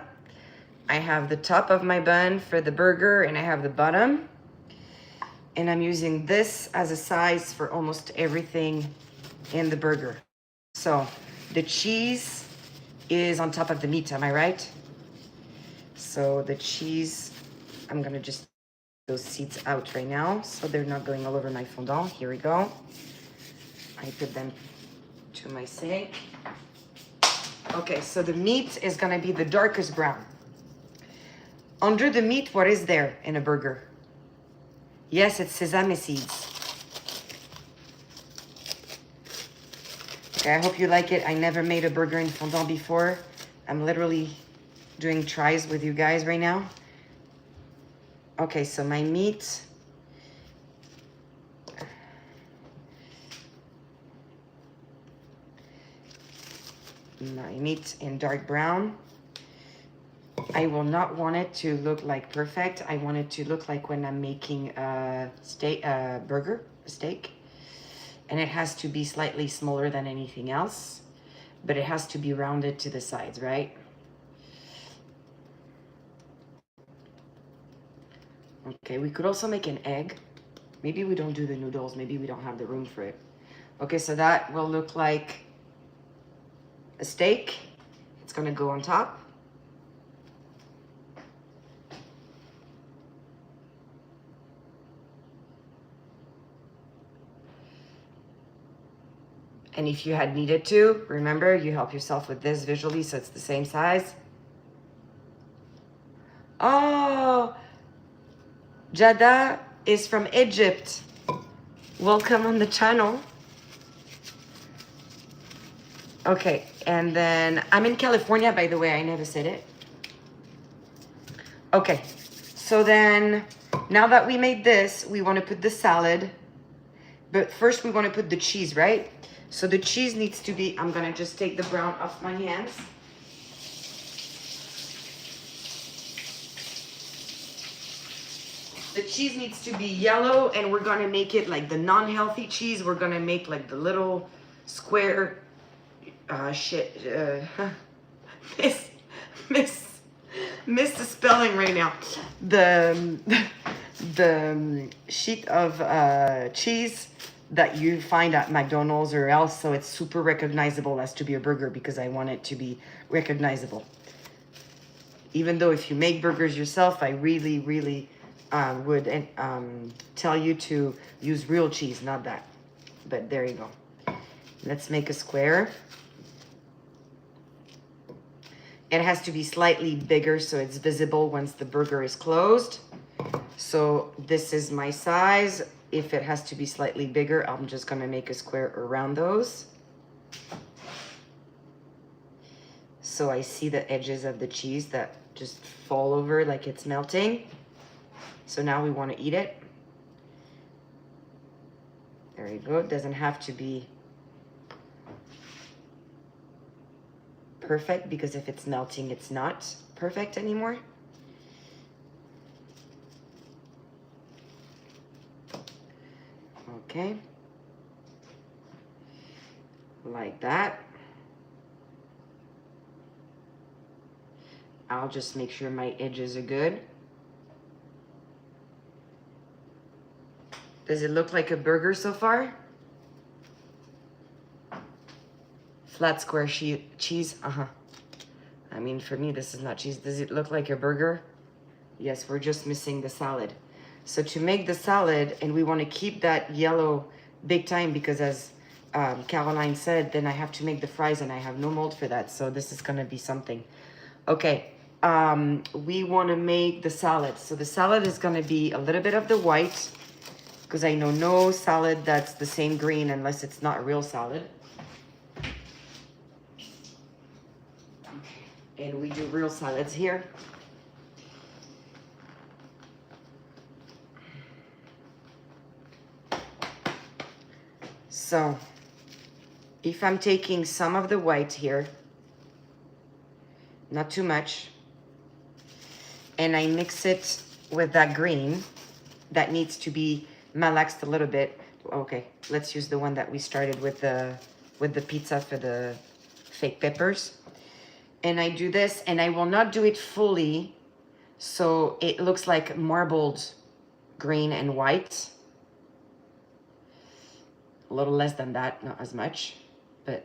I have the top of my bun for the burger and I have the bottom. And I'm using this as a size for almost everything in the burger. So the cheese is on top of the meat, am I right? So the cheese, I'm gonna just those seeds out right now so they're not going all over my fondant. Here we go. I put them to my sink. Okay, so the meat is gonna be the darkest brown. Under the meat, what is there in a burger? Yes, it's sesame seeds. Okay, I hope you like it. I never made a burger in fondant before. I'm literally doing tries with you guys right now. Okay, so my meat. my meat in dark brown. I will not want it to look like perfect. I want it to look like when I'm making a steak, a steak. And it has to be slightly smaller than anything else, but it has to be rounded to the sides, right? Okay, we could also make an egg. Maybe we don't do the noodles. Maybe we don't have the room for it. Okay, so that will look like a steak. It's gonna go on top. And if you had needed to, remember, you help yourself with this visually so it's the same size. Oh, Jada is from Egypt. Welcome on the channel. Okay, and then I'm in California, by the way, I never said it. Okay, so then now that we made this, we want to put the salad, but first we want to put the cheese, right? So the cheese needs to be, I'm gonna just take the brown off my hands. The cheese needs to be yellow, and we're gonna make it like the non-healthy cheese. We're gonna make like the little square, miss the spelling right now. The sheet of cheese that you find at McDonald's or else, so it's super recognizable as to be a burger, because I want it to be recognizable. Even though if you make burgers yourself, I really would tell you to use real cheese, not that. But there you go. Let's make a square. It has to be slightly bigger so it's visible once the burger is closed. So this is my size. If it has to be slightly bigger, I'm just gonna make a square around those. So I see the edges of the cheese that just fall over like it's melting. So now we want to eat it. There you go. It doesn't have to be perfect, because if it's melting, it's not perfect anymore. Okay. Like that. I'll just make sure my edges are good. Does it look like a burger so far? Flat square cheese, I mean, for me, this is not cheese. Does it look like a burger? Yes, we're just missing the salad. So to make the salad, and we want to keep that yellow big time, because as Caroline said, then I have to make the fries and I have no mold for that. So this is gonna be something. Okay, we want to make the salad. So the salad is gonna be a little bit of the white, because I know no salad that's the same green unless it's not real salad. And we do real salads here. So if I'm taking some of the white here, not too much, and I mix it with that green that needs to be malaxed a little bit. Okay, let's use the one that we started with the pizza for the fake peppers. And I do this, and I will not do it fully, so it looks like marbled green and white. A little less than that, not as much, but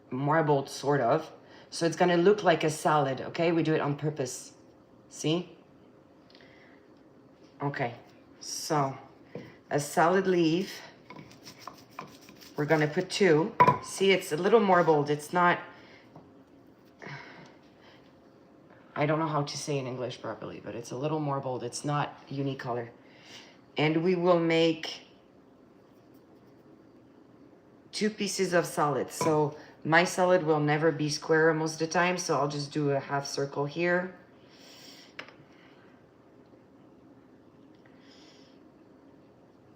marbled sort of. So it's gonna look like a salad, okay? We do it on purpose, see? Okay, so a salad leaf, we're gonna put 2. See, it's a little marbled, it's not, I don't know how to say in English properly, but it's a little marbled, it's not unicolor. And we will make 2 pieces of salad. So my salad will never be square most of the time, so I'll just do a half circle here.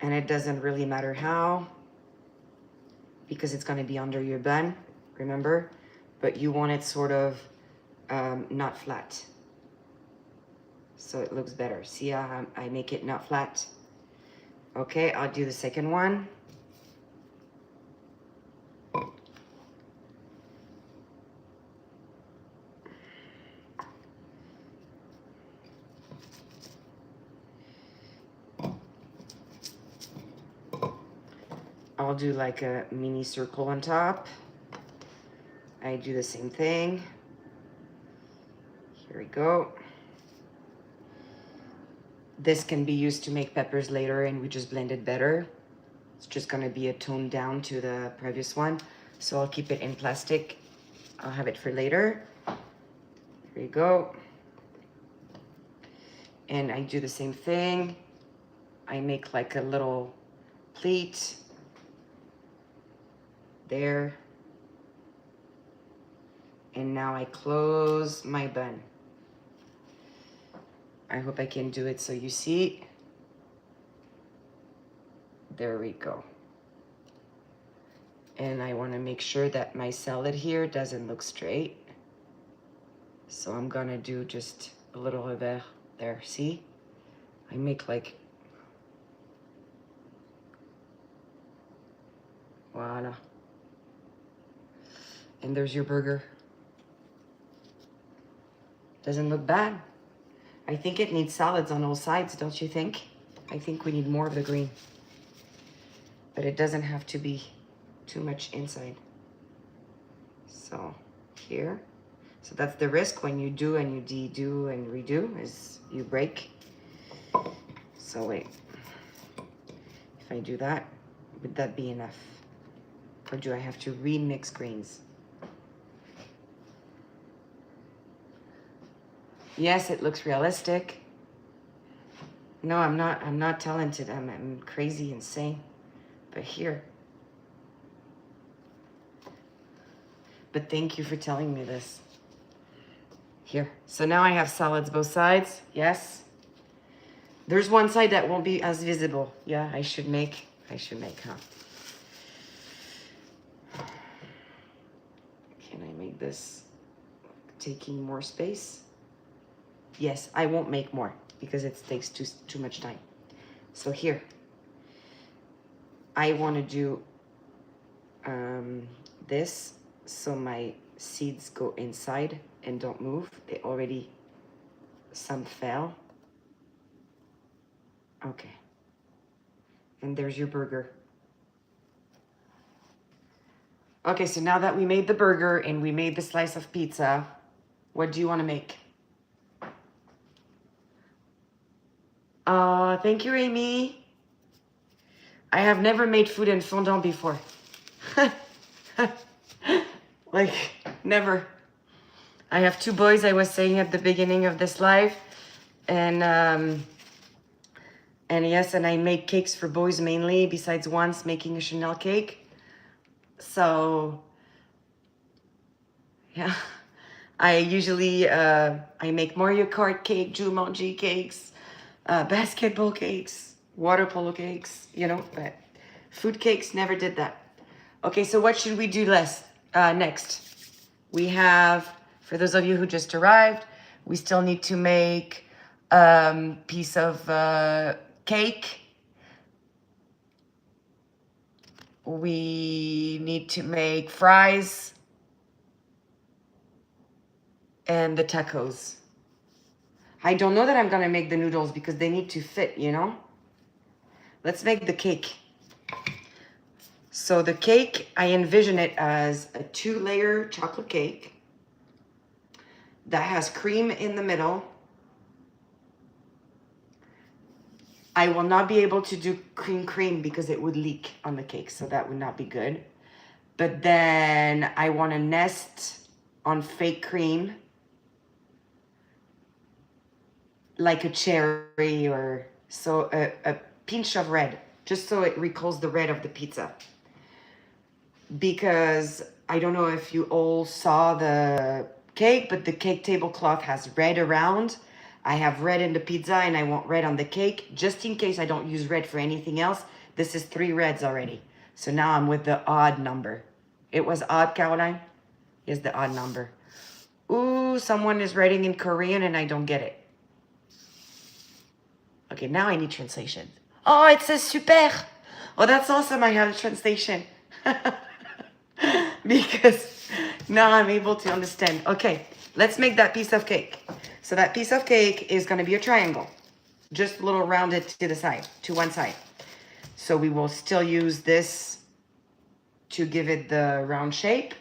And it doesn't really matter how, because it's gonna be under your bun, remember? but you want it sort of not flat. So it looks better. See how I make it not flat? Okay, I'll do the second one. I'll do like a mini circle on top. I do the same thing. Here we go. This can be used to make peppers later and we just blend it better. It's just gonna be a tone down to the previous one. So I'll keep it in plastic. I'll have it for later. Here you go. And I do the same thing. I make like a little pleat there. And now I close my bun. I hope I can do it so you see. There we go. And I want to make sure that my salad here doesn't look straight. So I'm gonna do just a little of that there, see? I make like, voila. And there's your burger. Doesn't look bad. I think it needs salads on all sides, don't you think? I think we need more of the green. But it doesn't have to be too much inside. So here. So that's the risk when you do and you de-do and redo, is you break. So wait. If I do that, would that be enough? Or do I have to remix greens? Yes, it looks realistic. No, I'm not talented. I'm crazy, insane. But here. But thank you for telling me this. Here. So now I have salads both sides. Yes. There's one side that won't be as visible. Yeah, I should make, huh? Can I make this taking more space? Yes, I won't make more because it takes too much time. So here, I want to do this so my seeds go inside and don't move. They already, some fell. Okay. And there's your burger. Okay, so now that we made the burger and we made the slice of pizza, what do you want to make? Thank you, Amy. I have never made food in fondant before. Like, never. I have two boys, I was saying at the beginning of this live. And yes, and I make cakes for boys mainly, besides once making a Chanel cake. So, yeah. I usually, I make Mario Kart cake, Jumanji cakes, basketball cakes, water polo cakes, you know, but food cakes, never did that. Okay, so what should we do next? We have, for those of you who just arrived, we still need to make piece of cake. We need to make fries and the tacos. I don't know that I'm gonna make the noodles because they need to fit, you know? Let's make the cake. So the cake, I envision it as a 2-layer chocolate cake that has cream in the middle. I will not be able to do cream because it would leak on the cake, so that would not be good. But then I want to nest on fake cream, like a cherry or so, a pinch of red, just so it recalls the red of the pizza. Because I don't know if you all saw the cake, but the cake tablecloth has red around. I have red in the pizza and I want red on the cake. Just in case I don't use red for anything else, this is 3 reds already. So now I'm with the odd number. It was odd, Caroline? Here's the odd number. Ooh, someone is writing in Korean and I don't get it. Okay, now I need translation. Oh, it says super. Oh, that's awesome. I have a translation. Because now I'm able to understand. Okay, let's make that piece of cake. So that piece of cake is going to be a triangle. Just a little rounded to the side, to one side. So we will still use this to give it the round shape.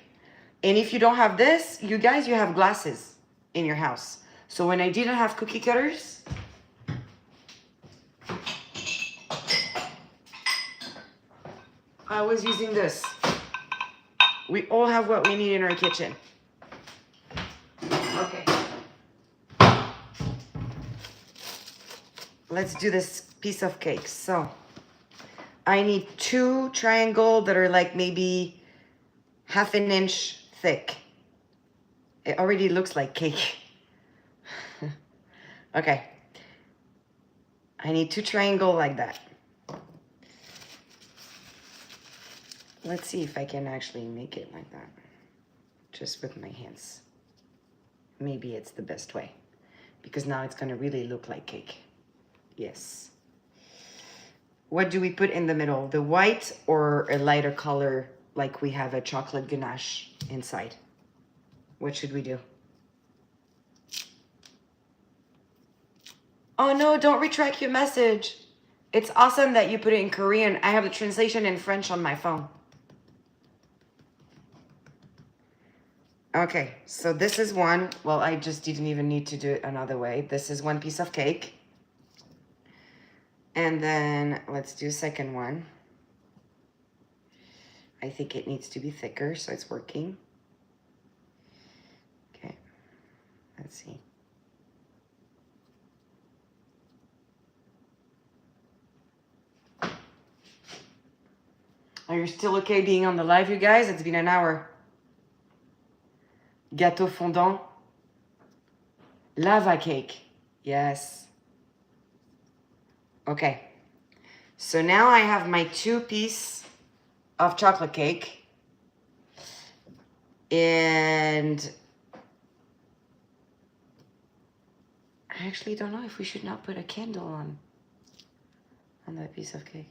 And if you don't have this, you guys, you have glasses in your house. So when I didn't have cookie cutters, I was using this. We all have what we need in our kitchen. Okay. Let's do this piece of cake. So I need 2 triangles that are like maybe half an inch thick. It already looks like cake. Okay. I need 2 triangles like that. Let's see if I can actually make it like that. Just with my hands. Maybe it's the best way. Because now it's gonna really look like cake. Yes. What do we put in the middle? The white or a lighter color like we have a chocolate ganache inside? What should we do? Oh no, don't retract your message. It's awesome that you put it in Korean. I have the translation in French on my phone. Okay, so this is one. Well, I just didn't even need to do it another way. This is one piece of cake. And then let's do a second one. I think it needs to be thicker, so it's working. Okay, let's see. Are you still okay being on the live, you guys? It's been an hour. Gâteau fondant. Lava cake. Yes. Okay. So now I have my 2 pieces of chocolate cake. And I actually don't know if we should not put a candle on that piece of cake.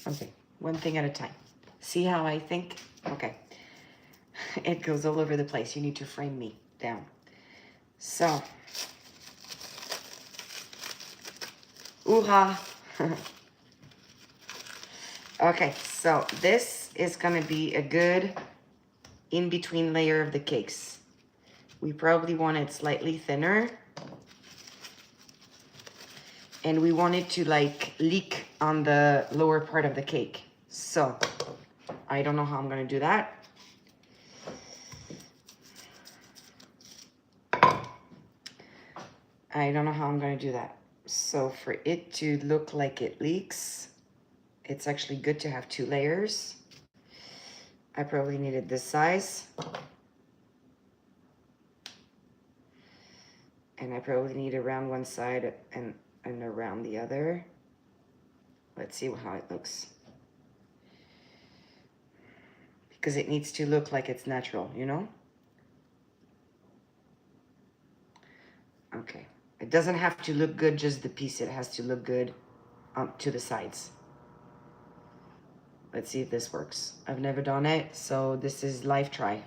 Okay, one thing at a time. See how I think? Okay. It goes all over the place. You need to frame me down. So. Hoorah! Okay, so this is going to be a good in-between layer of the cakes. We probably want it slightly thinner. And we want it to like leak on the lower part of the cake. So, I don't know how I'm going to do that. I don't know how I'm going to do that. So for it to look like it leaks, it's actually good to have 2 layers. I probably needed this size. And I probably need around one side and around the other. Let's see how it looks. Because it needs to look like it's natural, you know? Okay. It doesn't have to look good, just the piece. It has to look good to the sides. Let's see if this works. I've never done it, so this is live try.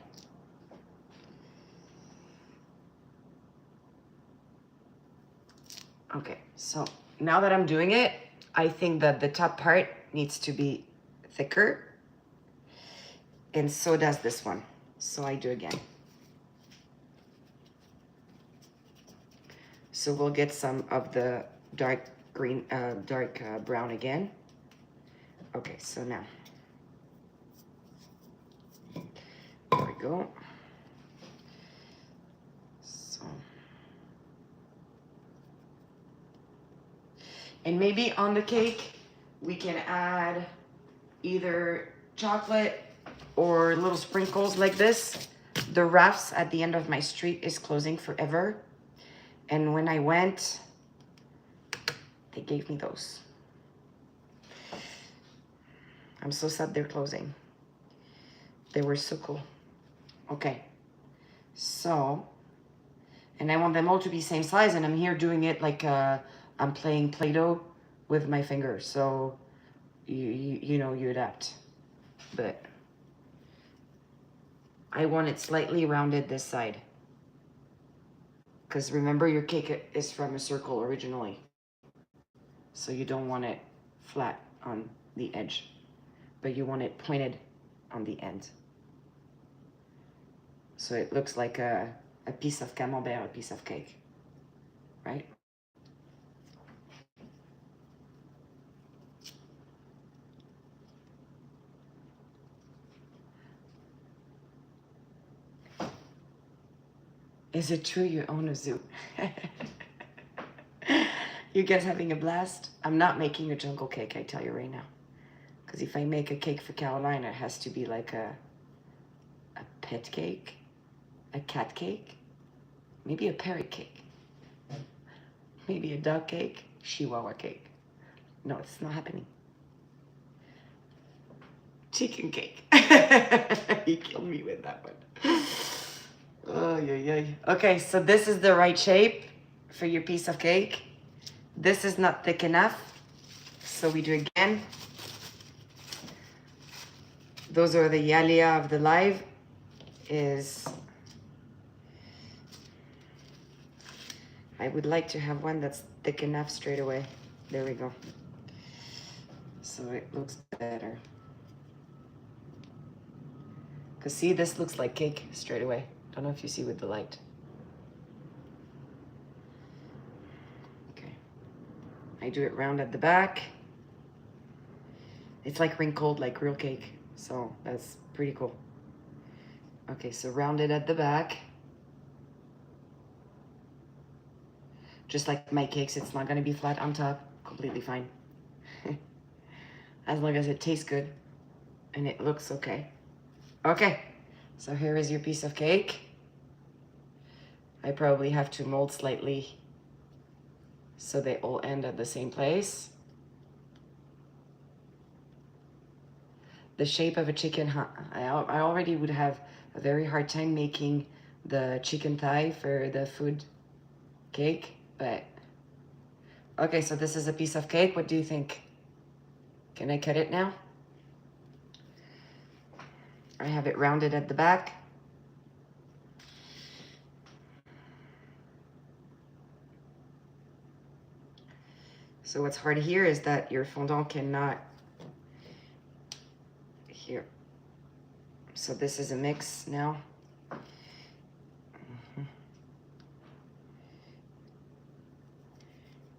Okay, so now that I'm doing it, I think that the top part needs to be thicker. And so does this one. So I do again. So we'll get some of the dark green, dark brown again. Okay, so now. There we go. So. And maybe on the cake, we can add either chocolate or little sprinkles like this. The Rafts at the end of my street is closing forever. And when I went, they gave me those. I'm so sad they're closing. They were so cool. Okay, so, and I want them all to be same size, and I'm here doing it like I'm playing Play-Doh with my fingers, so you know, you adapt. But I want it slightly rounded this side. Because remember, your cake is from a circle originally. So you don't want it flat on the edge, but you want it pointed on the end. So it looks like a piece of camembert, a piece of cake, right? Is it true you own a zoo? You guys having a blast? I'm not making a jungle cake, I tell you right now. Because if I make a cake for Carolina, it has to be like a pet cake, a cat cake, maybe a parrot cake, maybe a dog cake, chihuahua cake. No, it's not happening. Chicken cake. You killed me with that one. Oh, yeah. Okay, so this is the right shape for your piece of cake. This is not thick enough, so we do again. Those are the yalia of the live. I would like to have one that's thick enough straight away. There we go. So it looks better. Because see, this looks like cake straight away. Don't know if you see with the light. Okay. I do it round at the back. It's like wrinkled, like real cake. So that's pretty cool. Okay, so rounded at the back. Just like my cakes, it's not gonna be flat on top. Completely fine. As long as it tastes good and it looks okay. Okay, so here is your piece of cake. I probably have to mold slightly so they all end at the same place. The shape of a chicken, I already would have a very hard time making the chicken thigh for the food cake, but okay, so this is a piece of cake. What do you think? Can I cut it now? I have it rounded at the back. So what's hard here is that your fondant cannot, here. So this is a mix now.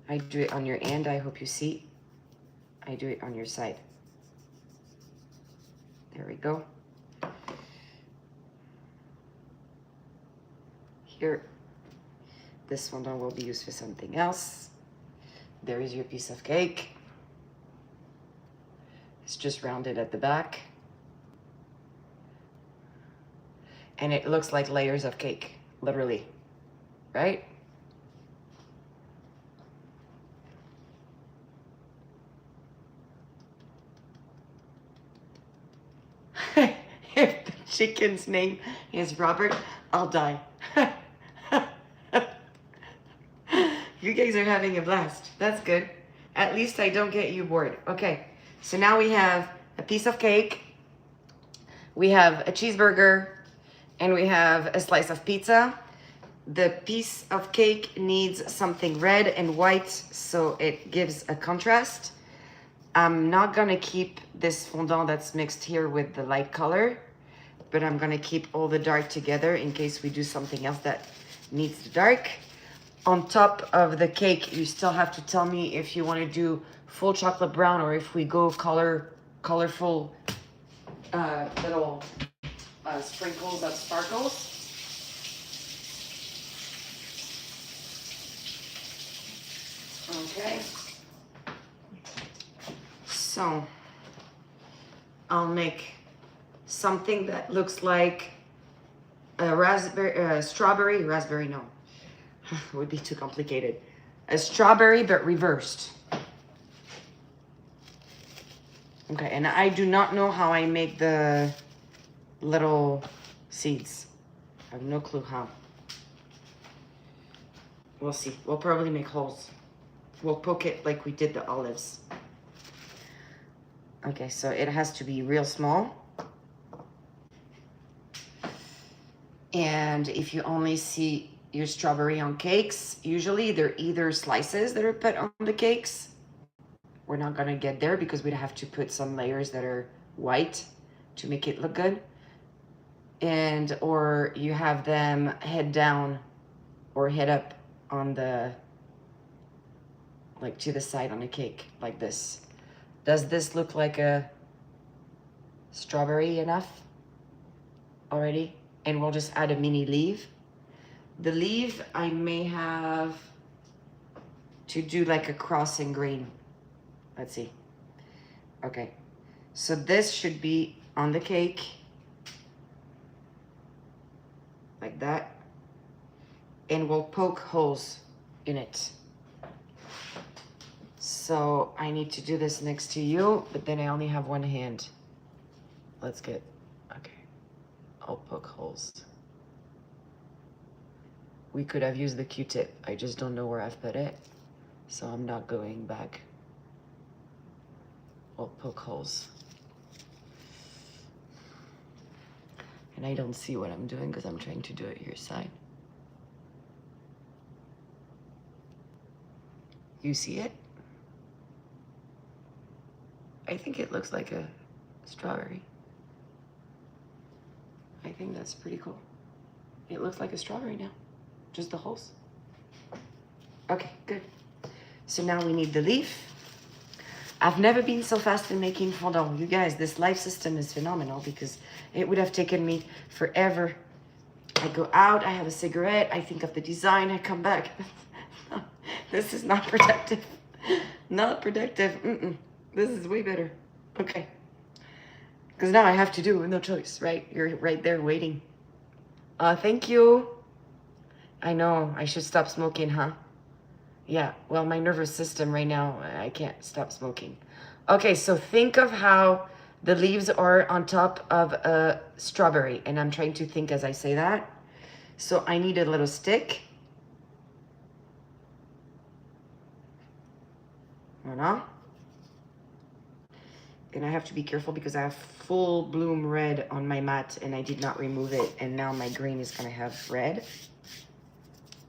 I do it on your end, I hope you see. I do it on your side. There we go. Here, this fondant will be used for something else. There is your piece of cake. It's just rounded at the back. And it looks like layers of cake, literally, right? If the chicken's name is Robert, I'll die. You guys are having a blast. That's good. At least I don't get you bored. Okay, so now we have a piece of cake, we have a cheeseburger, and we have a slice of pizza. The piece of cake needs something red and white so it gives a contrast. I'm not gonna keep this fondant that's mixed here with the light color, but I'm gonna keep all the dark together in case we do something else that needs the dark. On top of the cake, you still have to tell me if you want to do full chocolate brown or if we go colorful little sprinkles of sparkles. Okay. So I'll make something that looks like a raspberry, no. Would be too complicated. A strawberry, but reversed. Okay, and I do not know how I make the little seeds. I have no clue how. We'll see. We'll probably make holes. We'll poke it like we did the olives. Okay, so it has to be real small. And if you only see your strawberry on cakes, usually they're either slices that are put on the cakes. We're not gonna get there because we'd have to put some layers that are white to make it look good. And or you have them head down or head up on the, like to the side on a cake like this. Does this look like a strawberry enough already? And we'll just add a mini leaf. The leaf, I may have to do like a crossing grain. Let's see. Okay, so this should be on the cake like that, and we'll poke holes in it. So I need to do this next to you, but then I only have one hand. Let's get, okay, I'll poke holes. We could have used the Q-tip. I just don't know where I've put it, so I'm not going back. I'll poke holes. And I don't see what I'm doing because I'm trying to do it your side. You see it? I think it looks like a strawberry. I think that's pretty cool. It looks like a strawberry now, just the holes. Okay, good. So now we need the leaf. I've never been so fast in making fondant. You guys, this life system is phenomenal because it would have taken me forever. I go out, I have a cigarette, I think of the design, I come back. This is not productive. Not productive. This is way better. Okay. Because now I have to do it with no choice, right? You're right there waiting. Thank you. I know, I should stop smoking, huh? Yeah, well, my nervous system right now, I can't stop smoking. Okay, so think of how the leaves are on top of a strawberry, and I'm trying to think as I say that. So I need a little stick. Voilà. And I have to be careful because I have full bloom red on my mat and I did not remove it, and now my green is gonna have red.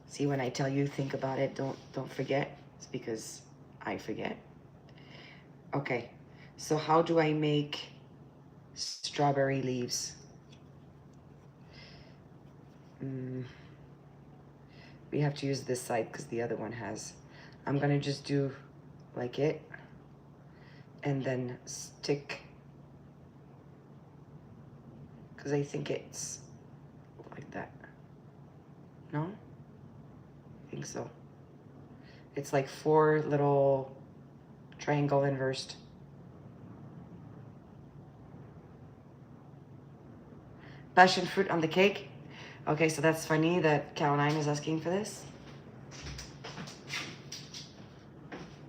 See, when I tell you think about it, don't forget. It's because I forget. Okay, so how do I make strawberry leaves? We have to use this side because the other one has. I'm gonna just do like it and then stick, because I think it's like that. No? I think so. It's like 4 little triangle inversed. Passion fruit on the cake. Okay, so that's funny that Caroline is asking for this.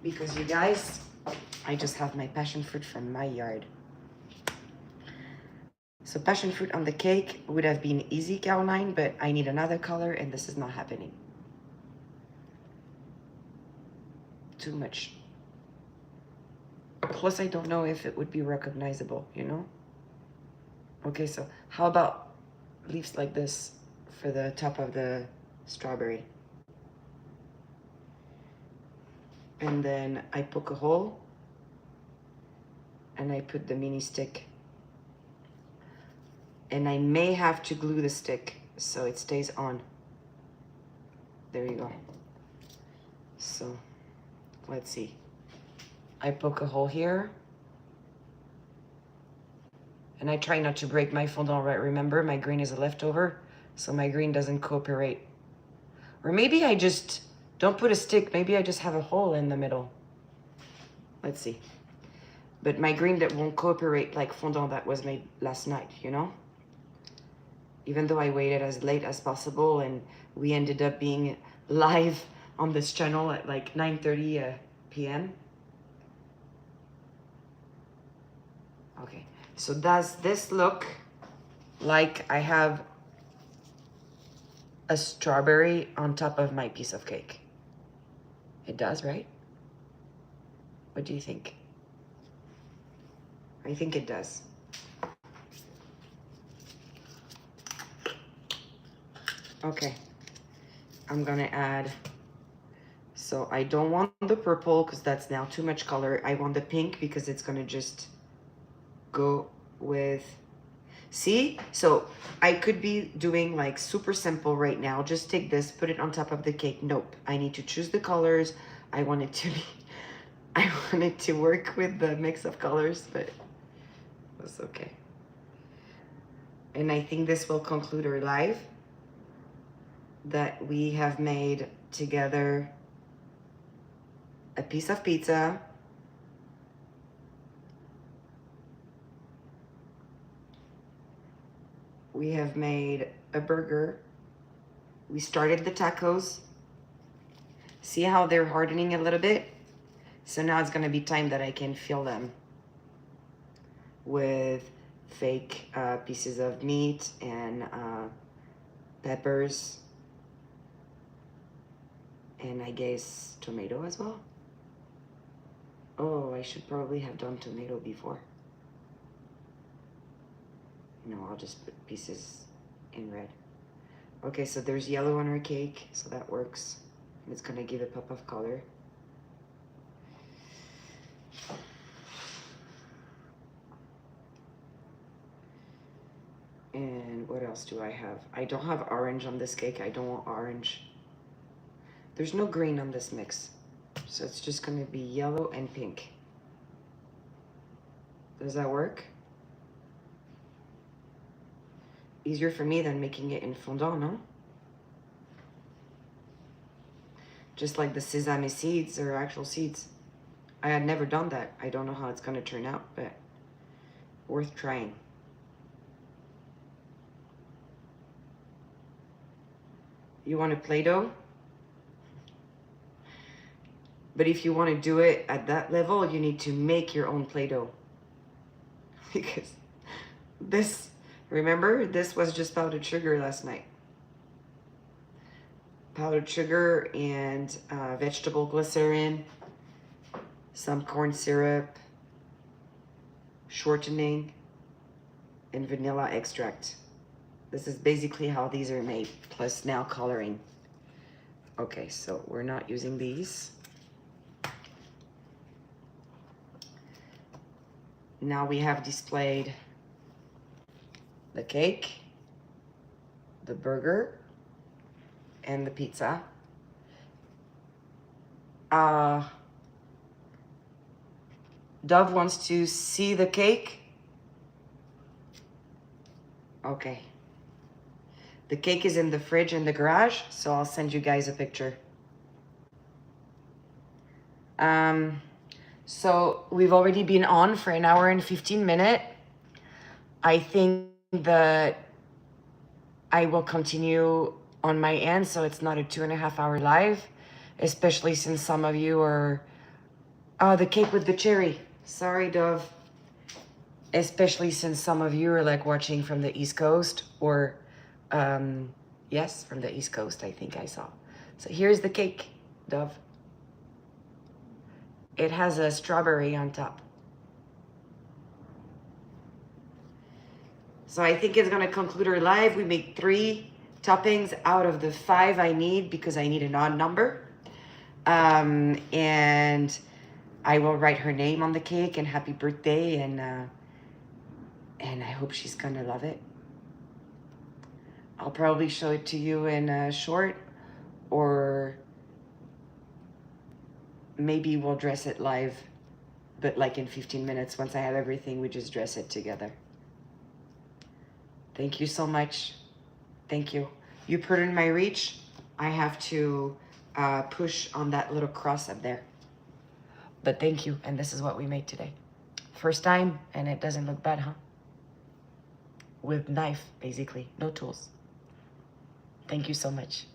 Because you guys, I just have my passion fruit from my yard. So passion fruit on the cake would have been easy, Caroline, but I need another color and this is not happening. Too much. Plus, I don't know if it would be recognizable, you know? Okay, so how about leaves like this for the top of the strawberry? And then I poke a hole and I put the mini stick. And I may have to glue the stick so it stays on. There you go. So let's see. I poke a hole here. And I try not to break my fondant, right? Remember, my green is a leftover, so my green doesn't cooperate. Or maybe I just don't put a stick. Maybe I just have a hole in the middle. Let's see. But my green that won't cooperate like fondant that was made last night, you know? Even though I waited as late as possible and we ended up being live on this channel at like 9:30 p.m. Okay, so does this look like I have a strawberry on top of my piece of cake. It does, right? What do you think? I think it does. Okay, I'm gonna add, so I don't want the purple because that's now too much color. I want the pink because it's gonna just go with, see? So I could be doing like super simple right now. Just take this, put it on top of the cake. Nope, I need to choose the colors. I want it to be, I want it to work with the mix of colors, but that's okay. And I think this will conclude our live that we have made together a piece of pizza, we have made a burger, we started the tacos. See how they're hardening a little bit? So now it's gonna be time that I can fill them with fake pieces of meat and peppers, and I guess tomato as well. Oh, I should probably have done tomato before. No, I'll just put pieces in red. Okay, so there's yellow on our cake, so that works. And it's gonna give a pop of color. And what else do I have? I don't have orange on this cake. I don't want orange. There's no green on this mix. So it's just gonna be yellow and pink. Does that work? Easier for me than making it in fondant, no? Just like the sesame seeds or actual seeds. I had never done that. I don't know how it's gonna turn out, but worth trying. You want a Play-Doh? But if you want to do it at that level, you need to make your own Play-Doh. Because this, remember, this was just powdered sugar last night. Powdered sugar and vegetable glycerin, some corn syrup, shortening, and vanilla extract. This is basically how these are made, plus now coloring. Okay, so we're not using these. Now we have displayed the cake, the burger, and the pizza. Dove wants to see the cake. Okay. The cake is in the fridge in the garage, so I'll send you guys a picture. So we've already been on for 1 hour and 15 minutes. I think that I will continue on my end, so it's not a 2.5 hour live, especially since some of you are, the cake with the cherry. Sorry, Dove. Especially since some of you are like watching from the East Coast or, yes, from the East Coast, I think I saw. So here's the cake, Dove. It has a strawberry on top. So I think it's gonna conclude our live. We made 3 toppings out of the 5 I need because I need an odd number. And I will write her name on the cake and happy birthday, and I hope she's gonna love it. I'll probably show it to you in a short, or maybe we'll dress it live, but like in 15 minutes, once I have everything, we just dress it together. Thank you so much. Thank you. You put it in my reach. I have to push on that little cross up there. But thank you, and this is what we made today. First time, and it doesn't look bad, huh? With knife, basically, no tools. Thank you so much.